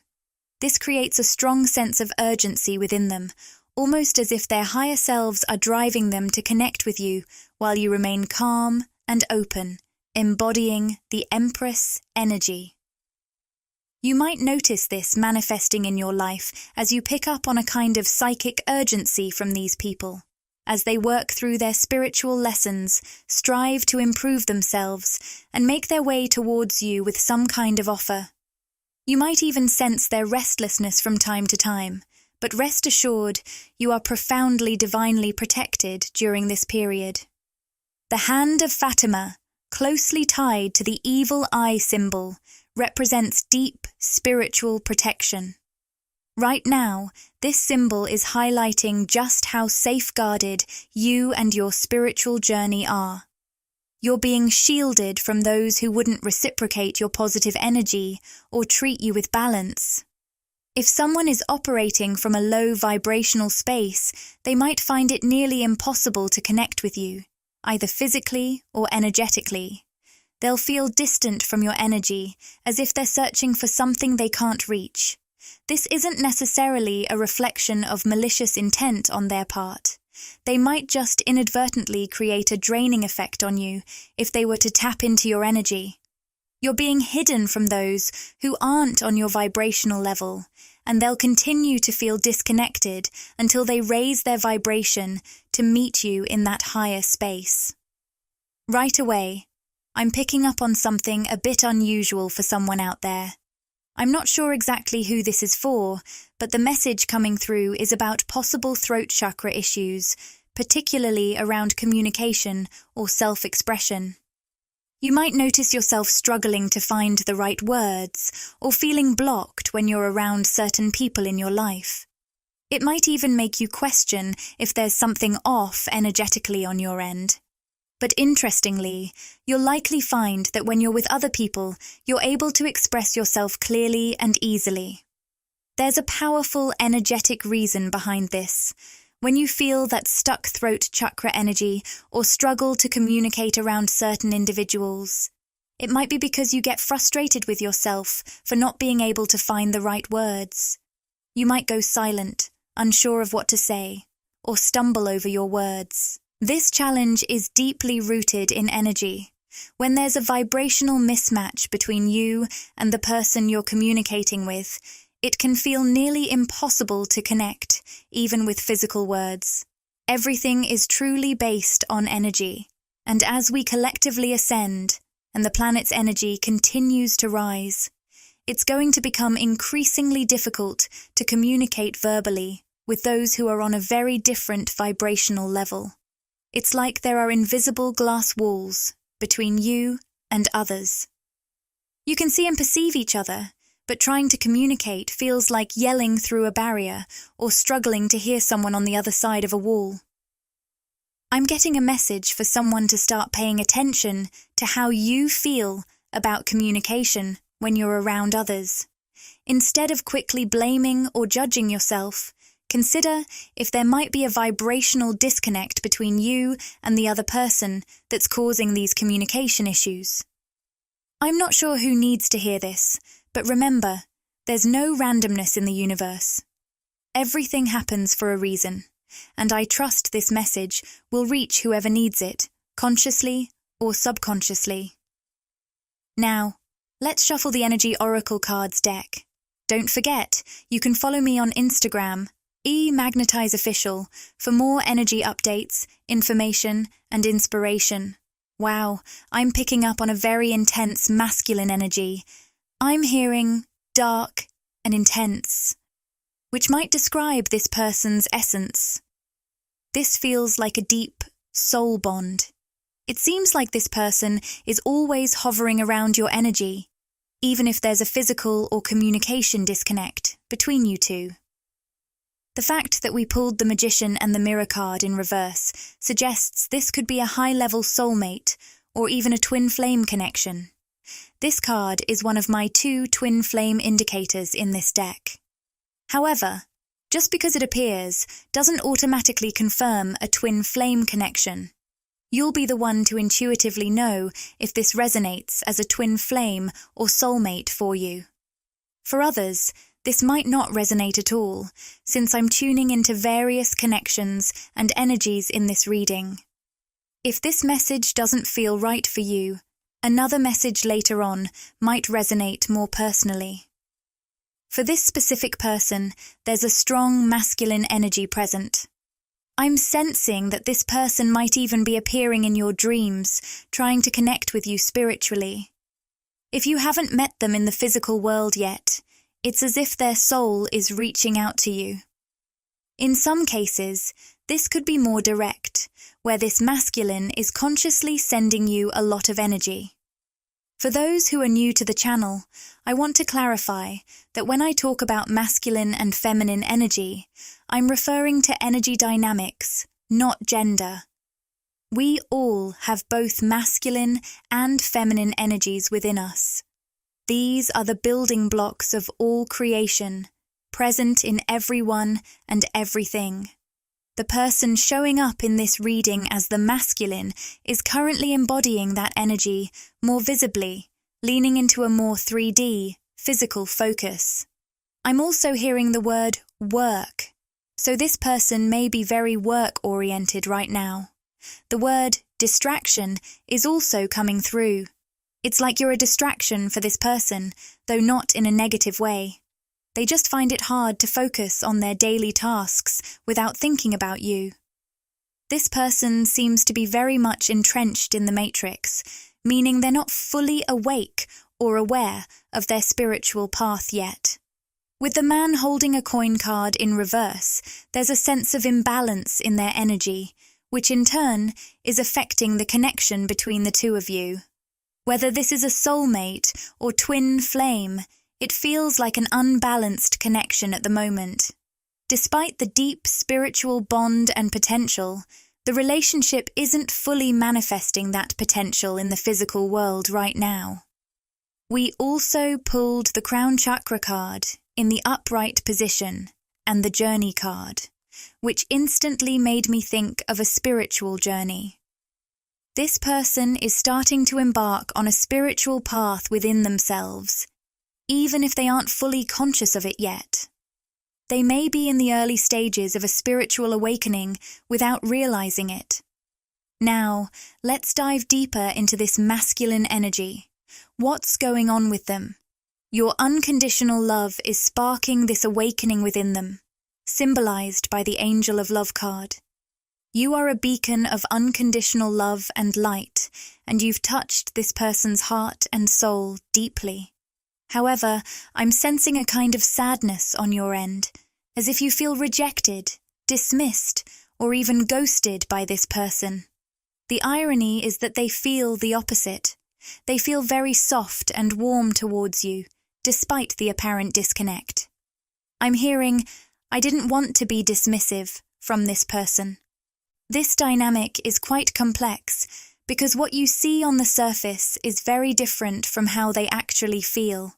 [SPEAKER 1] This creates a strong sense of urgency within them, almost as if their higher selves are driving them to connect with you while you remain calm and open, embodying the Empress energy. You might notice this manifesting in your life as you pick up on a kind of psychic urgency from these people. As they work through their spiritual lessons, strive to improve themselves, and make their way towards you with some kind of offer. You might even sense their restlessness from time to time, but rest assured you are profoundly divinely protected during this period. The hand of Fatima, closely tied to the evil eye symbol, represents deep spiritual protection. Right now, this symbol is highlighting just how safeguarded you and your spiritual journey are. You're being shielded from those who wouldn't reciprocate your positive energy or treat you with balance. If someone is operating from a low vibrational space, they might find it nearly impossible to connect with you, either physically or energetically. They'll feel distant from your energy, as if they're searching for something they can't reach. This isn't necessarily a reflection of malicious intent on their part. They might just inadvertently create a draining effect on you if they were to tap into your energy. You're being hidden from those who aren't on your vibrational level, and they'll continue to feel disconnected until they raise their vibration to meet you in that higher space. Right away, I'm picking up on something a bit unusual for someone out there. I'm not sure exactly who this is for, but the message coming through is about possible throat chakra issues, particularly around communication or self-expression. You might notice yourself struggling to find the right words or feeling blocked when you're around certain people in your life. It might even make you question if there's something off energetically on your end. But interestingly, you'll likely find that when you're with other people, you're able to express yourself clearly and easily. There's a powerful energetic reason behind this. When you feel that stuck throat chakra energy or struggle to communicate around certain individuals, it might be because you get frustrated with yourself for not being able to find the right words. You might go silent, unsure of what to say, or stumble over your words. This challenge is deeply rooted in energy. When there's a vibrational mismatch between you and the person you're communicating with, it can feel nearly impossible to connect, even with physical words. Everything is truly based on energy, and as we collectively ascend, and the planet's energy continues to rise, it's going to become increasingly difficult to communicate verbally with those who are on a very different vibrational level. It's like there are invisible glass walls between you and others. You can see and perceive each other, but trying to communicate feels like yelling through a barrier or struggling to hear someone on the other side of a wall. I'm getting a message for someone to start paying attention to how you feel about communication when you're around others. Instead of quickly blaming or judging yourself, Consider if there might be a vibrational disconnect between you and the other person that's causing these communication issues. I'm not sure who needs to hear this, but remember, there's no randomness in the universe. Everything happens for a reason, and I trust this message will reach whoever needs it, consciously or subconsciously. Now, let's shuffle the Energy Oracle cards deck. Don't forget, you can follow me on Instagram, By Magnetize Official, for more energy updates, information, and inspiration. Wow, I'm picking up on a very intense masculine energy. I'm hearing dark and intense, which might describe this person's essence. This feels like a deep soul bond. It seems like this person is always hovering around your energy, even if there's a physical or communication disconnect between you two. The fact that we pulled the Magician and the Mirror card in reverse suggests this could be a high-level soulmate or even a twin flame connection. This card is one of my 2 twin flame indicators in this deck. However, just because it appears doesn't automatically confirm a twin flame connection. You'll be the one to intuitively know if this resonates as a twin flame or soulmate for you. For others, this might not resonate at all, since I'm tuning into various connections and energies in this reading. If this message doesn't feel right for you, another message later on might resonate more personally. For this specific person, there's a strong masculine energy present. I'm sensing that this person might even be appearing in your dreams, trying to connect with you spiritually. If you haven't met them in the physical world yet, it's as if their soul is reaching out to you. In some cases, this could be more direct, where this masculine is consciously sending you a lot of energy. For those who are new to the channel, I want to clarify that when I talk about masculine and feminine energy, I'm referring to energy dynamics, not gender. We all have both masculine and feminine energies within us. These are the building blocks of all creation, present in everyone and everything. The person showing up in this reading as the masculine is currently embodying that energy more visibly, leaning into a more 3D, physical focus. I'm also hearing the word work, so this person may be very work-oriented right now. The word distraction is also coming through. It's like you're a distraction for this person, though not in a negative way. They just find it hard to focus on their daily tasks without thinking about you. This person seems to be very much entrenched in the matrix, meaning they're not fully awake or aware of their spiritual path yet. With the man holding a coin card in reverse, there's a sense of imbalance in their energy, which in turn is affecting the connection between the two of you. Whether this is a soulmate or twin flame, it feels like an unbalanced connection at the moment. Despite the deep spiritual bond and potential, the relationship isn't fully manifesting that potential in the physical world right now. We also pulled the Crown Chakra card in the upright position and the Journey card, which instantly made me think of a spiritual journey. This person is starting to embark on a spiritual path within themselves, even if they aren't fully conscious of it yet. They may be in the early stages of a spiritual awakening without realizing it. Now, let's dive deeper into this masculine energy. What's going on with them? Your unconditional love is sparking this awakening within them, symbolized by the Angel of Love card. You are a beacon of unconditional love and light, and you've touched this person's heart and soul deeply. However, I'm sensing a kind of sadness on your end, as if you feel rejected, dismissed, or even ghosted by this person. The irony is that they feel the opposite. They feel very soft and warm towards you, despite the apparent disconnect. I'm hearing, "I didn't want to be dismissive," from this person. This dynamic is quite complex, because what you see on the surface is very different from how they actually feel.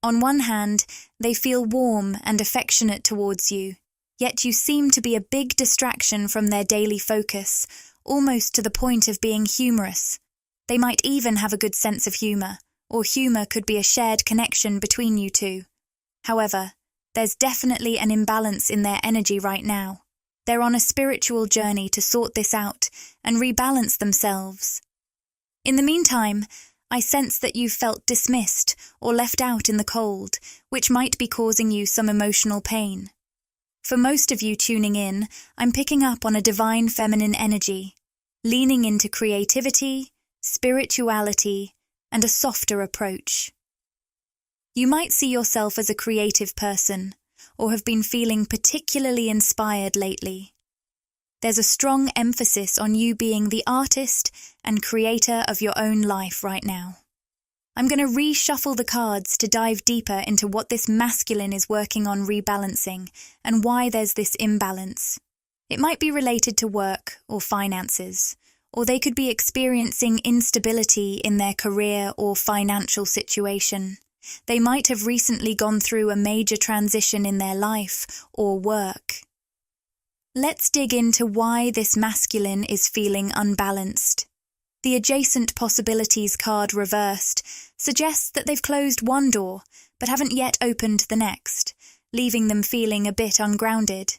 [SPEAKER 1] On one hand, they feel warm and affectionate towards you, yet you seem to be a big distraction from their daily focus, almost to the point of being humorous. They might even have a good sense of humor, or humor could be a shared connection between you two. However, there's definitely an imbalance in their energy right now. They're on a spiritual journey to sort this out and rebalance themselves. In the meantime, I sense that you've felt dismissed or left out in the cold, which might be causing you some emotional pain. For most of you tuning in, I'm picking up on a divine feminine energy, leaning into creativity, spirituality, and a softer approach. You might see yourself as a creative person, or have been feeling particularly inspired lately. There's a strong emphasis on you being the artist and creator of your own life right now. I'm going to reshuffle the cards to dive deeper into what this masculine is working on rebalancing and why there's this imbalance. It might be related to work or finances, or they could be experiencing instability in their career or financial situation. They might have recently gone through a major transition in their life or work. Let's dig into why this masculine is feeling unbalanced. The adjacent possibilities card reversed suggests that they've closed one door but haven't yet opened the next, leaving them feeling a bit ungrounded.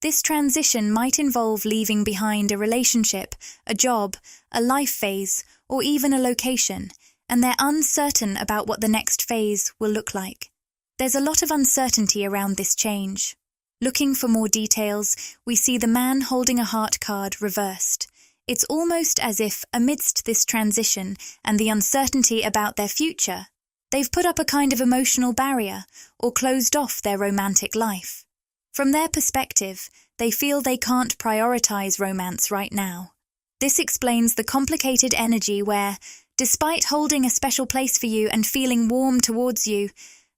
[SPEAKER 1] This transition might involve leaving behind a relationship, a job, a life phase, or even a location, and they're uncertain about what the next phase will look like. There's a lot of uncertainty around this change. Looking for more details, we see the man holding a heart card reversed. It's almost as if, amidst this transition and the uncertainty about their future, they've put up a kind of emotional barrier or closed off their romantic life. From their perspective, they feel they can't prioritize romance right now. This explains the complicated energy where, despite holding a special place for you and feeling warm towards you,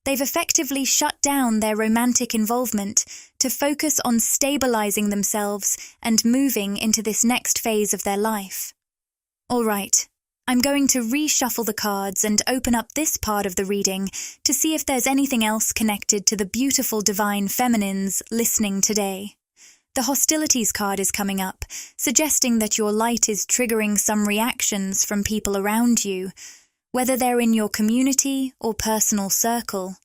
[SPEAKER 1] they've effectively shut down their romantic involvement to focus on stabilizing themselves and moving into this next phase of their life. All right, I'm going to reshuffle the cards and open up this part of the reading to see if there's anything else connected to the beautiful divine feminines listening today. The hostilities card is coming up, suggesting that your light is triggering some reactions from people around you, whether they're in your community or personal circle.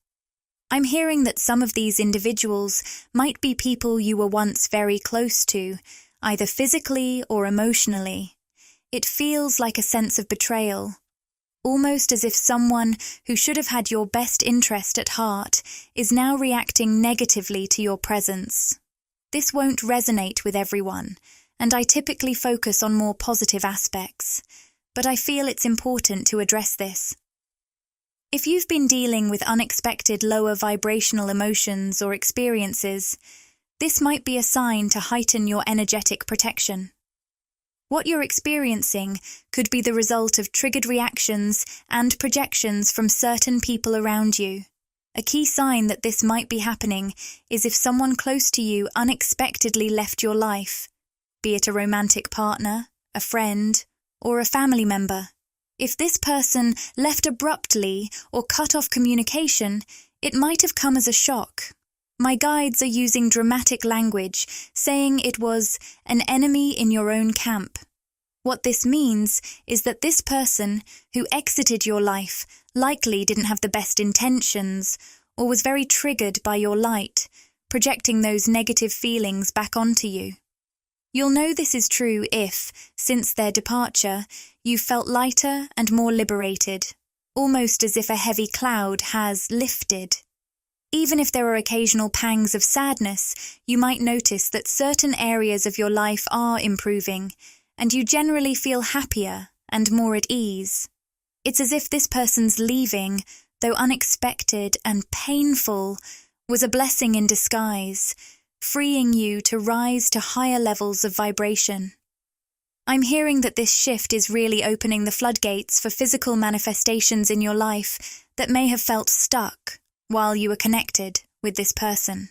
[SPEAKER 1] I'm hearing that some of these individuals might be people you were once very close to, either physically or emotionally. It feels like a sense of betrayal, almost as if someone who should have had your best interest at heart is now reacting negatively to your presence. This won't resonate with everyone, and I typically focus on more positive aspects, but I feel it's important to address this. If you've been dealing with unexpected lower vibrational emotions or experiences, this might be a sign to heighten your energetic protection. What you're experiencing could be the result of triggered reactions and projections from certain people around you. A key sign that this might be happening is if someone close to you unexpectedly left your life, be it a romantic partner, a friend, or a family member. If this person left abruptly or cut off communication, it might have come as a shock. My guides are using dramatic language, saying it was an enemy in your own camp. What this means is that this person who exited your life likely didn't have the best intentions or was very triggered by your light, projecting those negative feelings back onto you. You'll know this is true if, since their departure, you felt lighter and more liberated, almost as if a heavy cloud has lifted. Even if there are occasional pangs of sadness, you might notice that certain areas of your life are improving, and you generally feel happier and more at ease. It's as if this person's leaving, though unexpected and painful, was a blessing in disguise, freeing you to rise to higher levels of vibration. I'm hearing that this shift is really opening the floodgates for physical manifestations in your life that may have felt stuck while you were connected with this person.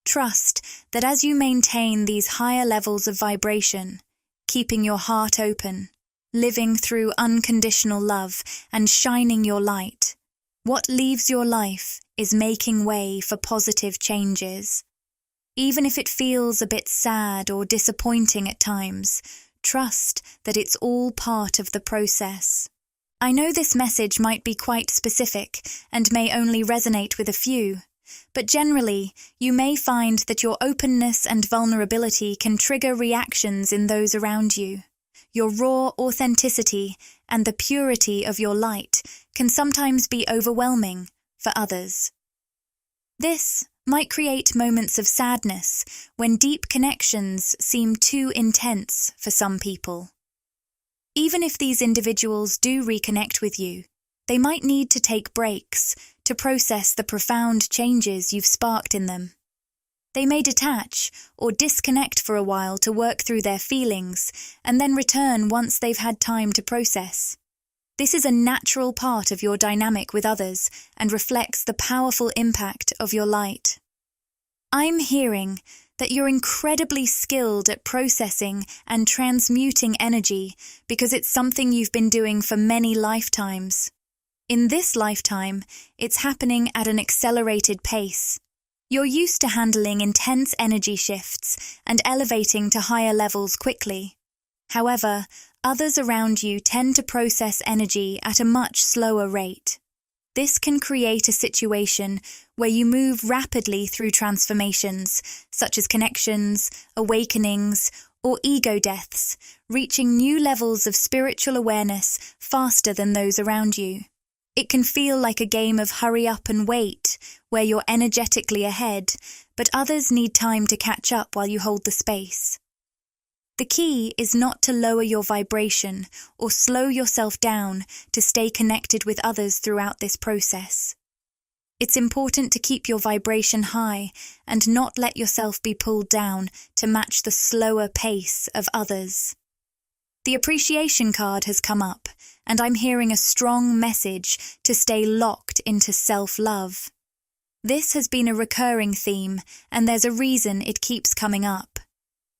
[SPEAKER 1] Trust that as you maintain these higher levels of vibration, keeping your heart open, living through unconditional love and shining your light, what leaves your life is making way for positive changes. Even if it feels a bit sad or disappointing at times, trust that it's all part of the process. I know this message might be quite specific and may only resonate with a few, but generally, you may find that your openness and vulnerability can trigger reactions in those around you. Your raw authenticity and the purity of your light can sometimes be overwhelming for others. This might create moments of sadness when deep connections seem too intense for some people. Even if these individuals do reconnect with you, they might need to take breaks to process the profound changes you've sparked in them. They may detach or disconnect for a while to work through their feelings and then return once they've had time to process. This is a natural part of your dynamic with others and reflects the powerful impact of your light. I'm hearing that you're incredibly skilled at processing and transmuting energy because it's something you've been doing for many lifetimes. In this lifetime, it's happening at an accelerated pace. You're used to handling intense energy shifts and elevating to higher levels quickly. However, others around you tend to process energy at a much slower rate. This can create a situation where you move rapidly through transformations, such as connections, awakenings, or ego deaths, reaching new levels of spiritual awareness faster than those around you. It can feel like a game of hurry up and wait, where you're energetically ahead, but others need time to catch up while you hold the space. The key is not to lower your vibration or slow yourself down to stay connected with others throughout this process. It's important to keep your vibration high and not let yourself be pulled down to match the slower pace of others. The appreciation card has come up, and I'm hearing a strong message to stay locked into self-love. This has been a recurring theme, and there's a reason it keeps coming up.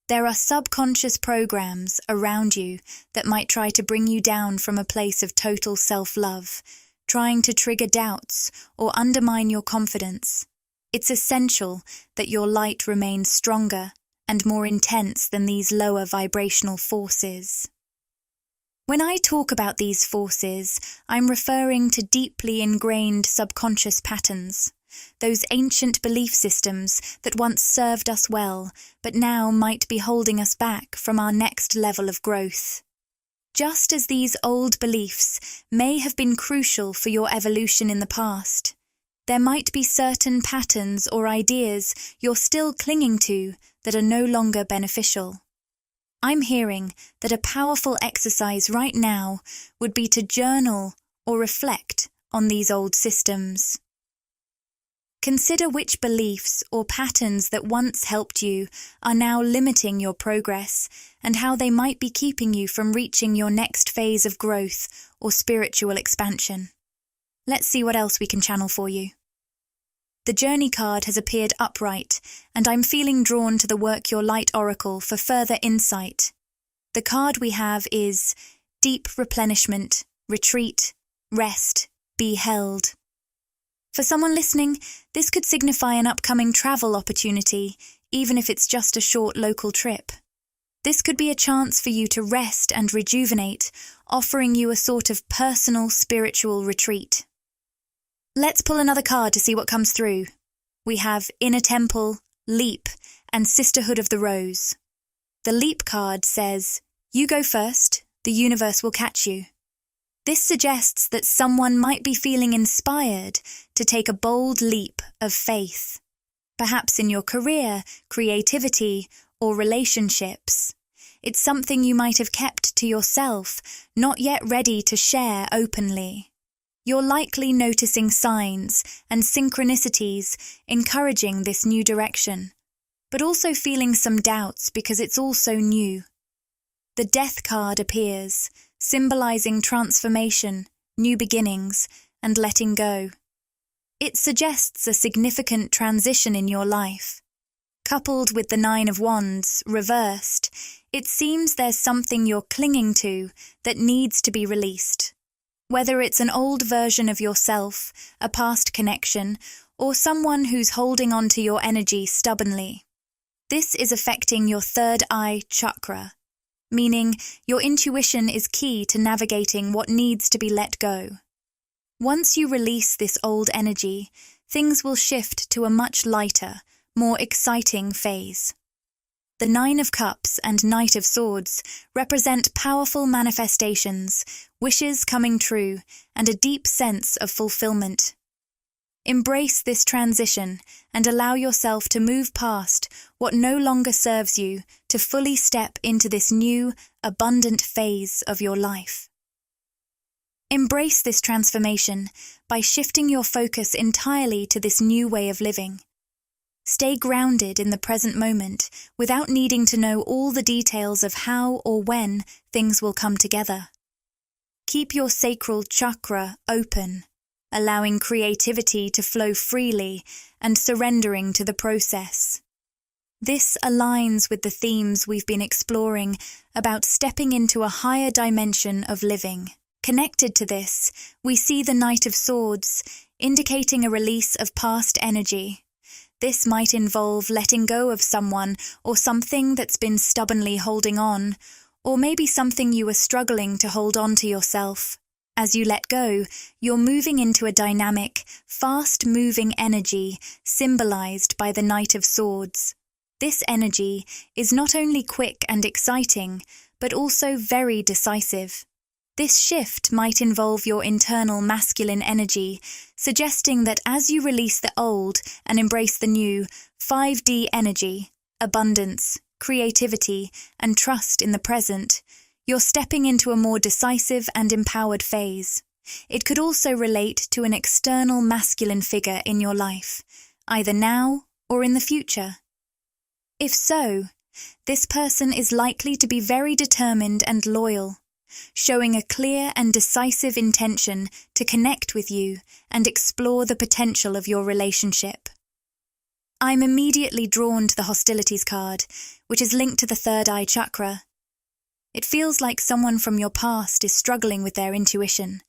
[SPEAKER 1] There are subconscious programs around you that might try to bring you down from a place of total self-love, trying to trigger doubts or undermine your confidence. It's essential that your light remains stronger and more intense than these lower vibrational forces. When I talk about these forces, I'm referring to deeply ingrained subconscious patterns. Those ancient belief systems that once served us well, but now might be holding us back from our next level of growth. Just as these old beliefs may have been crucial for your evolution in the past, there might be certain patterns or ideas you're still clinging to that are no longer beneficial. I'm hearing that a powerful exercise right now would be to journal or reflect on these old systems. Consider which beliefs or patterns that once helped you are now limiting your progress and how they might be keeping you from reaching your next phase of growth or spiritual expansion. Let's see what else we can channel for you. The Journey card has appeared upright, and I'm feeling drawn to the Work Your Light Oracle for further insight. The card we have is Deep Replenishment, Retreat, Rest, Be Held. For someone listening, this could signify an upcoming travel opportunity, even if it's just a short local trip. This could be a chance for you to rest and rejuvenate, offering you a sort of personal spiritual retreat. Let's pull another card to see what comes through. We have Inner Temple, Leap, and Sisterhood of the Rose. The Leap card says, "You go first, the universe will catch you." This suggests that someone might be feeling inspired to take a bold leap of faith, perhaps in your career, creativity, or relationships. It's something you might have kept to yourself, not yet ready to share openly. You're likely noticing signs and synchronicities encouraging this new direction, but also feeling some doubts because it's all so new. The Death card appears, symbolizing transformation, new beginnings, and letting go. It suggests a significant transition in your life. Coupled with the Nine of Wands, reversed, it seems there's something you're clinging to that needs to be released. Whether it's an old version of yourself, a past connection, or someone who's holding on to your energy stubbornly. This is affecting your third eye chakra, meaning your intuition is key to navigating what needs to be let go. Once you release this old energy, things will shift to a much lighter, more exciting phase. The Nine of Cups and Knight of Swords represent powerful manifestations, wishes coming true, and a deep sense of fulfillment. Embrace this transition and allow yourself to move past what no longer serves you to fully step into this new, abundant phase of your life. Embrace this transformation by shifting your focus entirely to this new way of living. Stay grounded in the present moment without needing to know all the details of how or when things will come together. Keep your sacral chakra open, allowing creativity to flow freely and surrendering to the process. This aligns with the themes we've been exploring about stepping into a higher dimension of living. Connected to this, we see the Knight of Swords, indicating a release of past energy. This might involve letting go of someone or something that's been stubbornly holding on, or maybe something you were struggling to hold on to yourself. As you let go, you're moving into a dynamic, fast-moving energy symbolized by the Knight of Swords. This energy is not only quick and exciting, but also very decisive. This shift might involve your internal masculine energy, suggesting that as you release the old and embrace the new, 5D energy, abundance, creativity, and trust in the present, you're stepping into a more decisive and empowered phase. It could also relate to an external masculine figure in your life, either now or in the future. If so, this person is likely to be very determined and loyal, showing a clear and decisive intention to connect with you and explore the potential of your relationship. I'm immediately drawn to the Hostilities card, which is linked to the third eye chakra. It feels like someone from your past is struggling with their intuition.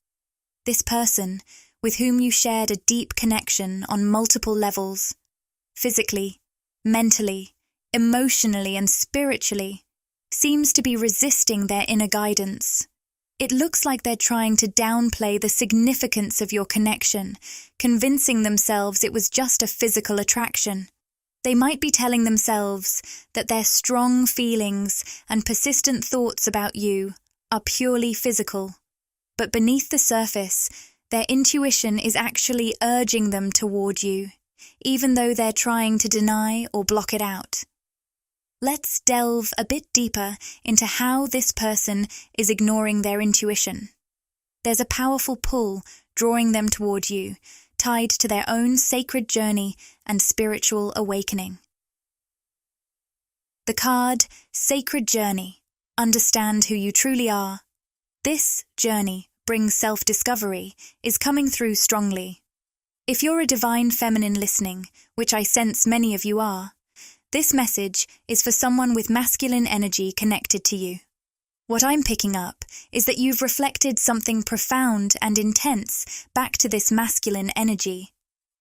[SPEAKER 1] This person, with whom you shared a deep connection on multiple levels, physically, mentally, emotionally, and spiritually, seems to be resisting their inner guidance. It looks like they're trying to downplay the significance of your connection, convincing themselves it was just a physical attraction. They might be telling themselves that their strong feelings and persistent thoughts about you are purely physical, but beneath the surface, their intuition is actually urging them toward you, even though they're trying to deny or block it out. Let's delve a bit deeper into how this person is ignoring their intuition. There's a powerful pull drawing them toward you, tied to their own sacred journey and spiritual awakening. The card, Sacred Journey. Understand who you truly are. This journey brings self-discovery, is coming through strongly. If you're a divine feminine listening, which I sense many of you are, this message is for someone with masculine energy connected to you. What I'm picking up is that you've reflected something profound and intense back to this masculine energy.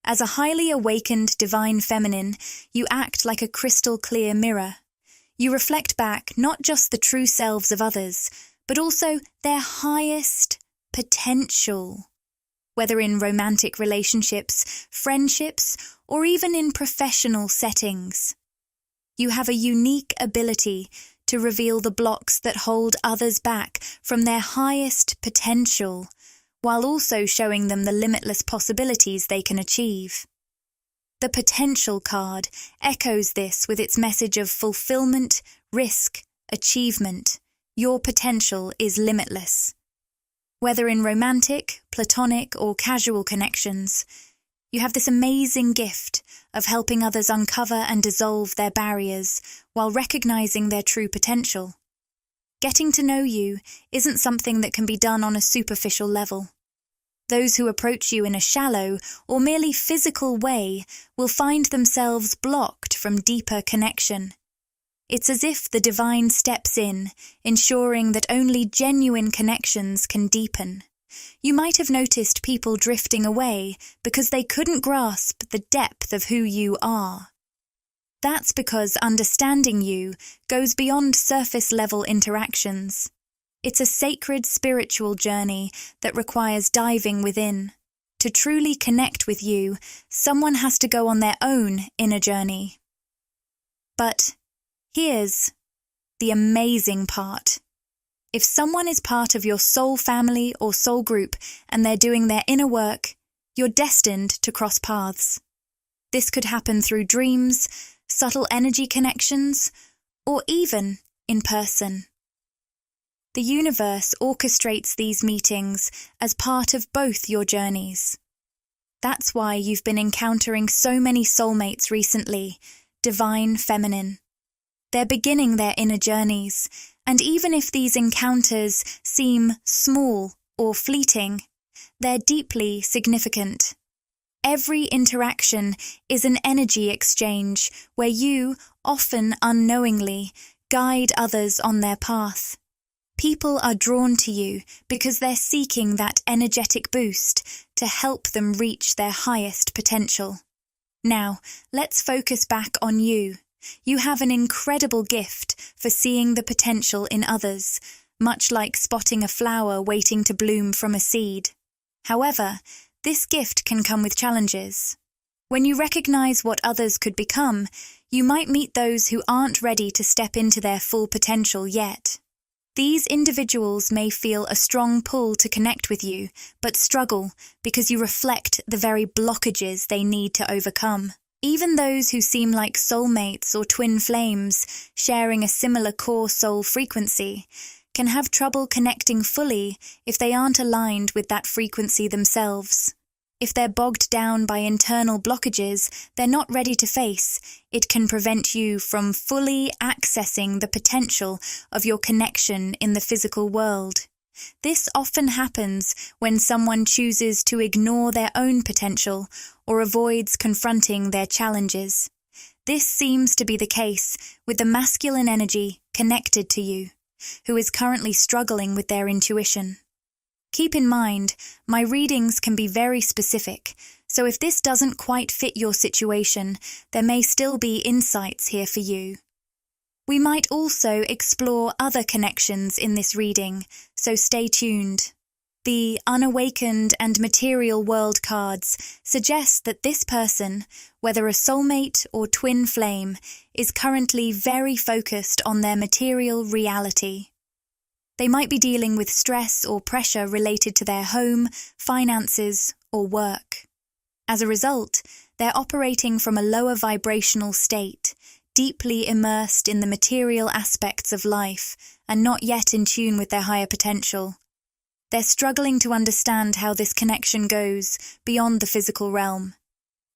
[SPEAKER 1] As a highly awakened divine feminine, you act like a crystal clear mirror. You reflect back not just the true selves of others, but also their highest potential. Whether in romantic relationships, friendships, or even in professional settings. You have a unique ability to reveal the blocks that hold others back from their highest potential, while also showing them the limitless possibilities they can achieve. The Potential card echoes this with its message of fulfillment, risk, achievement. Your potential is limitless. Whether in romantic, platonic, or casual connections, you have this amazing gift of helping others uncover and dissolve their barriers while recognizing their true potential. Getting to know you isn't something that can be done on a superficial level. Those who approach you in a shallow or merely physical way will find themselves blocked from deeper connection. It's as if the divine steps in, ensuring that only genuine connections can deepen. You might have noticed people drifting away because they couldn't grasp the depth of who you are. That's because understanding you goes beyond surface-level interactions. It's a sacred spiritual journey that requires diving within. To truly connect with you, someone has to go on their own inner journey. But here's the amazing part. If someone is part of your soul family or soul group and they're doing their inner work, you're destined to cross paths. This could happen through dreams, subtle energy connections, or even in person. The universe orchestrates these meetings as part of both your journeys. That's why you've been encountering so many soulmates recently, divine feminine. They're beginning their inner journeys, and even if these encounters seem small or fleeting, they're deeply significant. Every interaction is an energy exchange where you, often unknowingly, guide others on their path. People are drawn to you because they're seeking that energetic boost to help them reach their highest potential. Now, let's focus back on you. You have an incredible gift for seeing the potential in others, much like spotting a flower waiting to bloom from a seed. However, this gift can come with challenges. When you recognize what others could become, you might meet those who aren't ready to step into their full potential yet. These individuals may feel a strong pull to connect with you, but struggle because you reflect the very blockages they need to overcome. Even those who seem like soulmates or twin flames, sharing a similar core soul frequency, can have trouble connecting fully if they aren't aligned with that frequency themselves. If they're bogged down by internal blockages they're not ready to face, it can prevent you from fully accessing the potential of your connection in the physical world. This often happens when someone chooses to ignore their own potential or avoids confronting their challenges. This seems to be the case with the masculine energy connected to you, who is currently struggling with their intuition. Keep in mind, my readings can be very specific, so if this doesn't quite fit your situation, there may still be insights here for you. We might also explore other connections in this reading, so stay tuned. The unawakened and material world cards suggest that this person, whether a soulmate or twin flame, is currently very focused on their material reality. They might be dealing with stress or pressure related to their home, finances, or work. As a result, they're operating from a lower vibrational state, deeply immersed in the material aspects of life and not yet in tune with their higher potential. They're struggling to understand how this connection goes beyond the physical realm.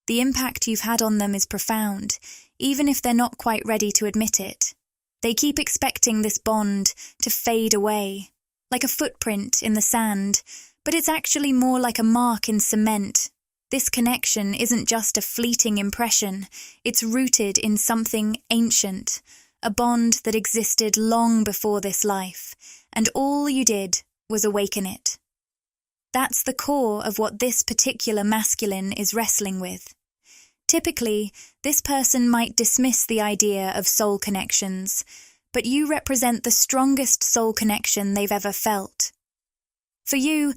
[SPEAKER 1] The impact you've had on them is profound, even if they're not quite ready to admit it. They keep expecting this bond to fade away, like a footprint in the sand, but it's actually more like a mark in cement. This connection isn't just a fleeting impression, it's rooted in something ancient, a bond that existed long before this life, and all you did was awaken it. That's the core of what this particular masculine is wrestling with. Typically, this person might dismiss the idea of soul connections, but you represent the strongest soul connection they've ever felt. For you,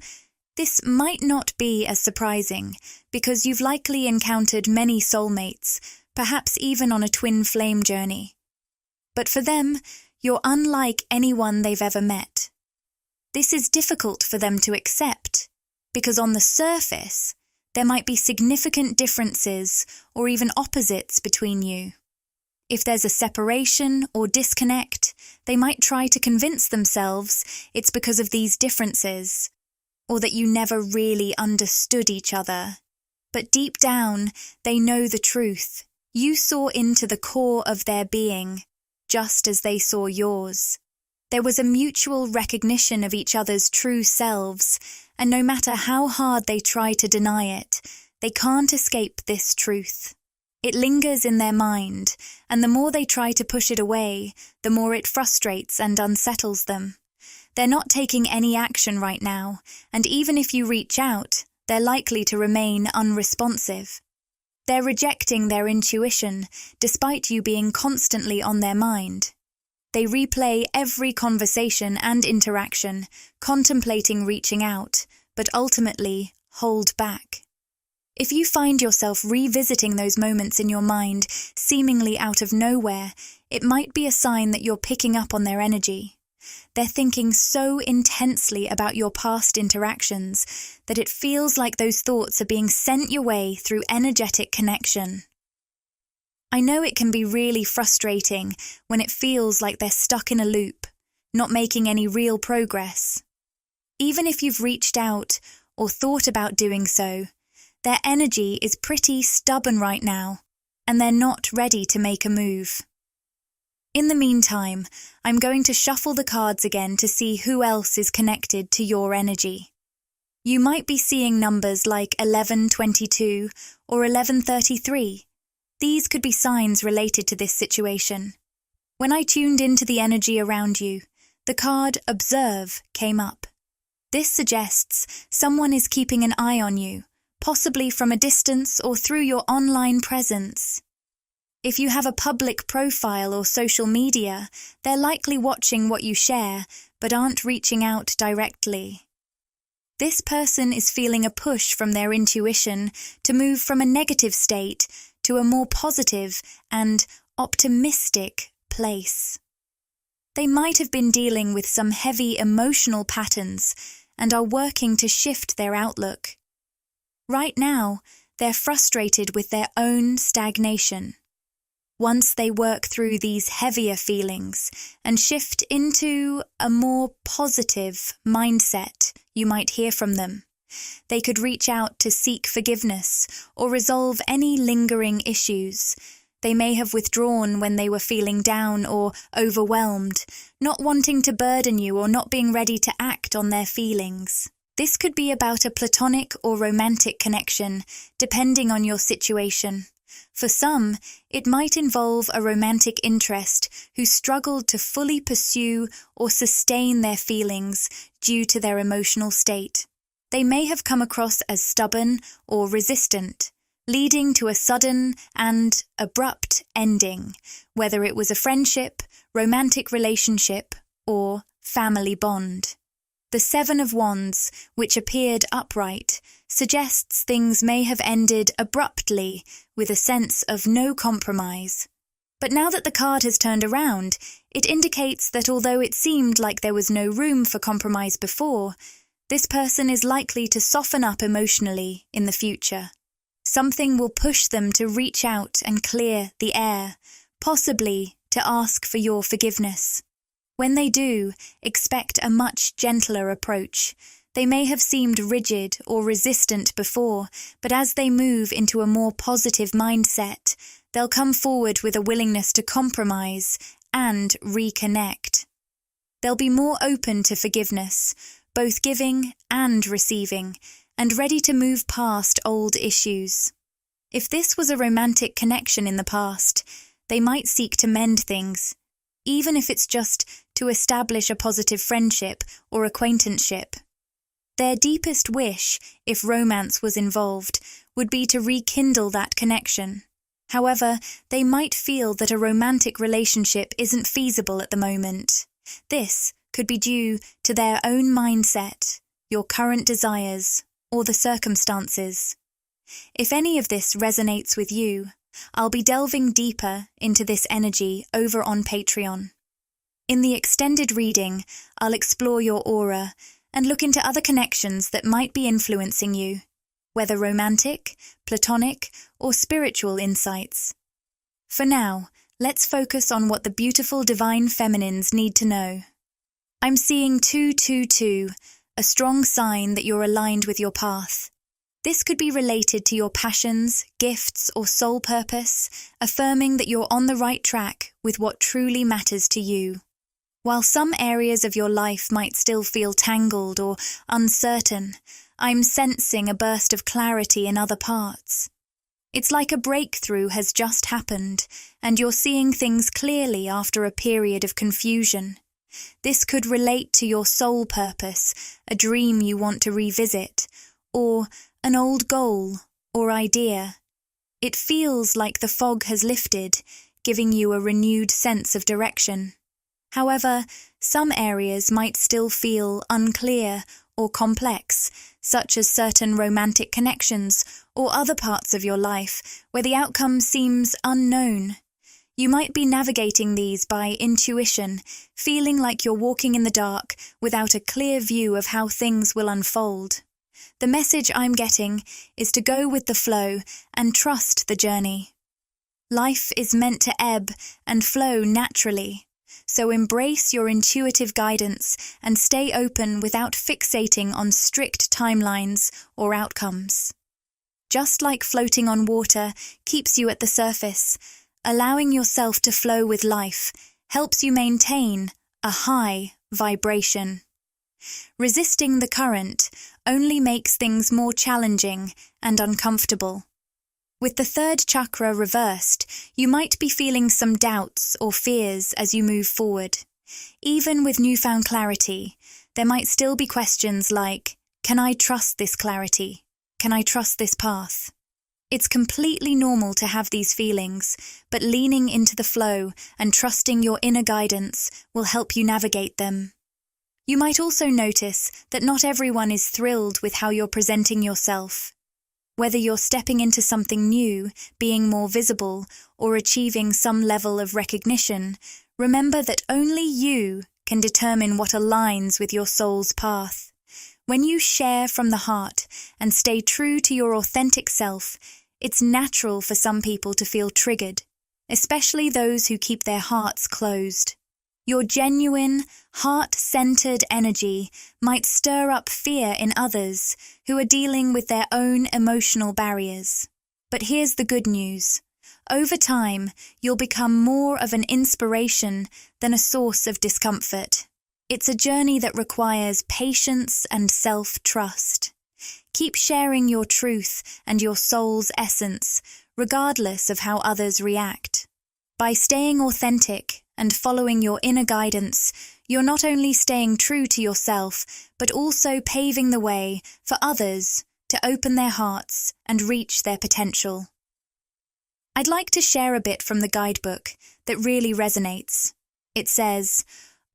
[SPEAKER 1] this might not be as surprising, because you've likely encountered many soulmates, perhaps even on a twin flame journey. But for them, you're unlike anyone they've ever met. This is difficult for them to accept, because on the surface, there might be significant differences or even opposites between you. If there's a separation or disconnect, they might try to convince themselves it's because of these differences, or that you never really understood each other. But deep down, they know the truth. You saw into the core of their being, just as they saw yours. There was a mutual recognition of each other's true selves, and no matter how hard they try to deny it, they can't escape this truth. It lingers in their mind, and the more they try to push it away, the more it frustrates and unsettles them. They're not taking any action right now, and even if you reach out, they're likely to remain unresponsive. They're rejecting their intuition, despite you being constantly on their mind. They replay every conversation and interaction, contemplating reaching out, but ultimately hold back. If you find yourself revisiting those moments in your mind, seemingly out of nowhere, it might be a sign that you're picking up on their energy. They're thinking so intensely about your past interactions that it feels like those thoughts are being sent your way through energetic connection. I know it can be really frustrating when it feels like they're stuck in a loop, not making any real progress. Even if you've reached out or thought about doing so, their energy is pretty stubborn right now, and they're not ready to make a move. In the meantime, I'm going to shuffle the cards again to see who else is connected to your energy. You might be seeing numbers like 1122 or 1133. These could be signs related to this situation. When I tuned into the energy around you, the card Observe came up. This suggests someone is keeping an eye on you, possibly from a distance or through your online presence. If you have a public profile or social media, they're likely watching what you share, but aren't reaching out directly. This person is feeling a push from their intuition to move from a negative state to a more positive and optimistic place. They might have been dealing with some heavy emotional patterns and are working to shift their outlook. Right now, they're frustrated with their own stagnation. Once they work through these heavier feelings and shift into a more positive mindset, you might hear from them. They could reach out to seek forgiveness or resolve any lingering issues. They may have withdrawn when they were feeling down or overwhelmed, not wanting to burden you or not being ready to act on their feelings. This could be about a platonic or romantic connection, depending on your situation. For some, it might involve a romantic interest who struggled to fully pursue or sustain their feelings due to their emotional state. They may have come across as stubborn or resistant, leading to a sudden and abrupt ending, whether it was a friendship, romantic relationship, or family bond. The Seven of Wands, which appeared upright, suggests things may have ended abruptly with a sense of no compromise. But now that the card has turned around, it indicates that although it seemed like there was no room for compromise before, this person is likely to soften up emotionally in the future. Something will push them to reach out and clear the air, possibly to ask for your forgiveness. When they do, expect a much gentler approach. They may have seemed rigid or resistant before, but as they move into a more positive mindset, they'll come forward with a willingness to compromise and reconnect. They'll be more open to forgiveness, both giving and receiving, and ready to move past old issues. If this was a romantic connection in the past, they might seek to mend things, even if it's just to establish a positive friendship or acquaintanceship. Their deepest wish, if romance was involved, would be to rekindle that connection. However, they might feel that a romantic relationship isn't feasible at the moment. This could be due to their own mindset, your current desires, or the circumstances. If any of this resonates with you, I'll be delving deeper into this energy over on Patreon. In the extended reading, I'll explore your aura and look into other connections that might be influencing you, whether romantic, platonic, or spiritual insights. For now, let's focus on what the beautiful divine feminines need to know. I'm seeing 222, a strong sign that you're aligned with your path. This could be related to your passions, gifts, or soul purpose, affirming that you're on the right track with what truly matters to you. While some areas of your life might still feel tangled or uncertain, I'm sensing a burst of clarity in other parts. It's like a breakthrough has just happened, and you're seeing things clearly after a period of confusion. This could relate to your soul purpose, a dream you want to revisit, or an old goal or idea. It feels like the fog has lifted, giving you a renewed sense of direction. However, some areas might still feel unclear or complex, such as certain romantic connections or other parts of your life where the outcome seems unknown. You might be navigating these by intuition, feeling like you're walking in the dark without a clear view of how things will unfold. The message I'm getting is to go with the flow and trust the journey. Life is meant to ebb and flow naturally, so embrace your intuitive guidance and stay open without fixating on strict timelines or outcomes. Just like floating on water keeps you at the surface, allowing yourself to flow with life helps you maintain a high vibration. Resisting the current only makes things more challenging and uncomfortable. With the third chakra reversed, you might be feeling some doubts or fears as you move forward. Even with newfound clarity, there might still be questions like, can I trust this clarity? Can I trust this path? It's completely normal to have these feelings, but leaning into the flow and trusting your inner guidance will help you navigate them. You might also notice that not everyone is thrilled with how you're presenting yourself. Whether you're stepping into something new, being more visible, or achieving some level of recognition, remember that only you can determine what aligns with your soul's path. When you share from the heart and stay true to your authentic self, it's natural for some people to feel triggered, especially those who keep their hearts closed. Your genuine, heart-centered energy might stir up fear in others who are dealing with their own emotional barriers. But here's the good news. Over time, you'll become more of an inspiration than a source of discomfort. It's a journey that requires patience and self-trust. Keep sharing your truth and your soul's essence, regardless of how others react. By staying authentic and following your inner guidance, you're not only staying true to yourself, but also paving the way for others to open their hearts and reach their potential. I'd like to share a bit from the guidebook that really resonates. It says,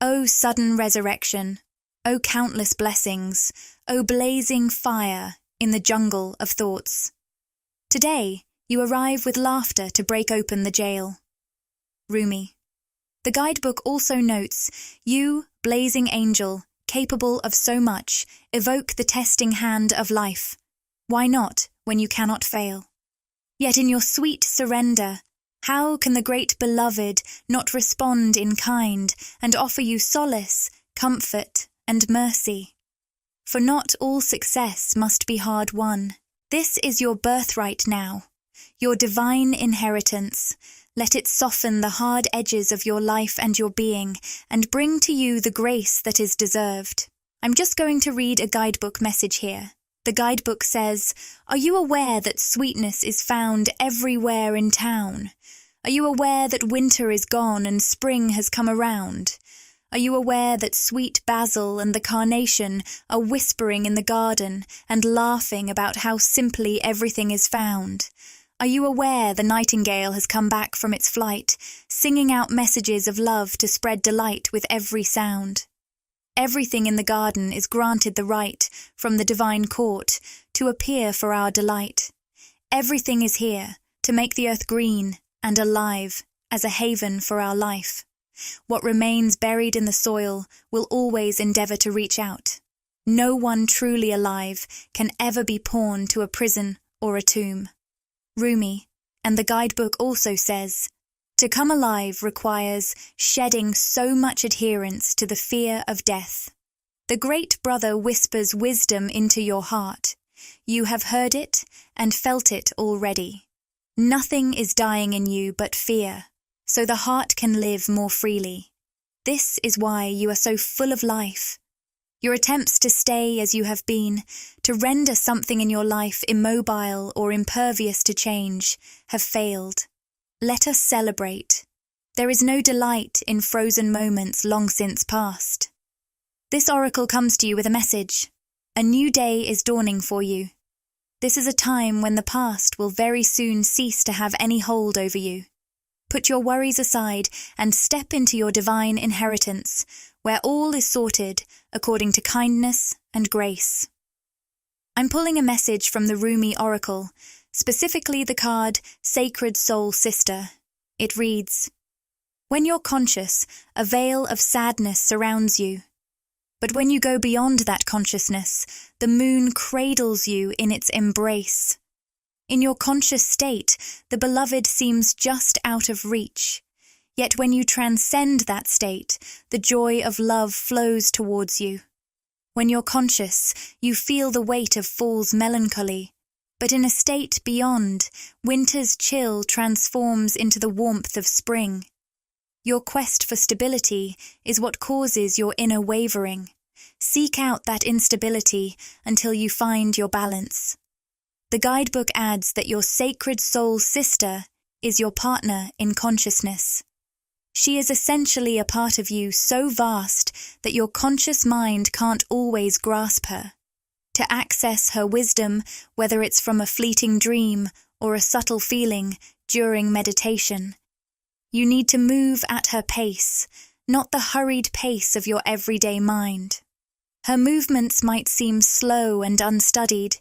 [SPEAKER 1] "O sudden resurrection, O countless blessings, O blazing fire in the jungle of thoughts. Today, you arrive with laughter to break open the jail." Rumi. The guidebook also notes, "You, blazing angel, capable of so much, evoke the testing hand of life. Why not when you cannot fail? Yet in your sweet surrender, how can the great beloved not respond in kind and offer you solace, comfort, and mercy? For not all success must be hard won. This is your birthright now, your divine inheritance. Let it soften the hard edges of your life and your being, and bring to you the grace that is deserved." I'm just going to read a guidebook message here. The guidebook says, "Are you aware that sweetness is found everywhere in town? Are you aware that winter is gone and spring has come around? Are you aware that sweet basil and the carnation are whispering in the garden and laughing about how simply everything is found? Are you aware the nightingale has come back from its flight, singing out messages of love to spread delight with every sound? Everything in the garden is granted the right, from the divine court, to appear for our delight. Everything is here, to make the earth green and alive, as a haven for our life. What remains buried in the soil will always endeavor to reach out. No one truly alive can ever be pawned to a prison or a tomb." Rumi, and the guidebook also says, "To come alive requires shedding so much adherence to the fear of death. The great brother whispers wisdom into your heart. You have heard it and felt it already. Nothing is dying in you but fear, so the heart can live more freely. This is why you are so full of life. Your attempts to stay as you have been, to render something in your life immobile or impervious to change, have failed. Let us celebrate. There is no delight in frozen moments long since past." This oracle comes to you with a message. A new day is dawning for you. This is a time when the past will very soon cease to have any hold over you. Put your worries aside and step into your divine inheritance, where all is sorted according to kindness and grace. I'm pulling a message from the Rumi Oracle, specifically the card Sacred Soul Sister. It reads, "When you're conscious, a veil of sadness surrounds you. But when you go beyond that consciousness, the moon cradles you in its embrace. In your conscious state, the beloved seems just out of reach. Yet when you transcend that state, the joy of love flows towards you. When you're conscious, you feel the weight of fall's melancholy. But in a state beyond, winter's chill transforms into the warmth of spring. Your quest for stability is what causes your inner wavering. Seek out that instability until you find your balance." The guidebook adds that your sacred soul sister is your partner in consciousness. She is essentially a part of you so vast that your conscious mind can't always grasp her. To access her wisdom, whether it's from a fleeting dream or a subtle feeling during meditation, you need to move at her pace, not the hurried pace of your everyday mind. Her movements might seem slow and unstudied,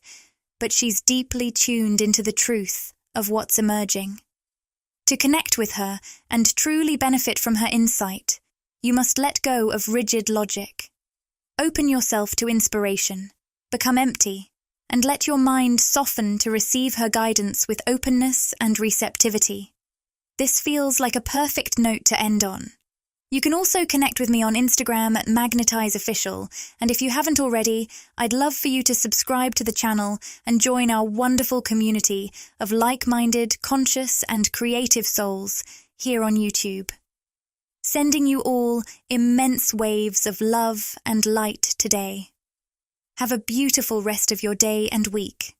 [SPEAKER 1] but she's deeply tuned into the truth of what's emerging. To connect with her and truly benefit from her insight, you must let go of rigid logic. Open yourself to inspiration, become empty, and let your mind soften to receive her guidance with openness and receptivity. This feels like a perfect note to end on. You can also connect with me on Instagram at Magnetize Official, and if you haven't already, I'd love for you to subscribe to the channel and join our wonderful community of like-minded, conscious and creative souls here on YouTube. Sending you all immense waves of love and light today. Have a beautiful rest of your day and week.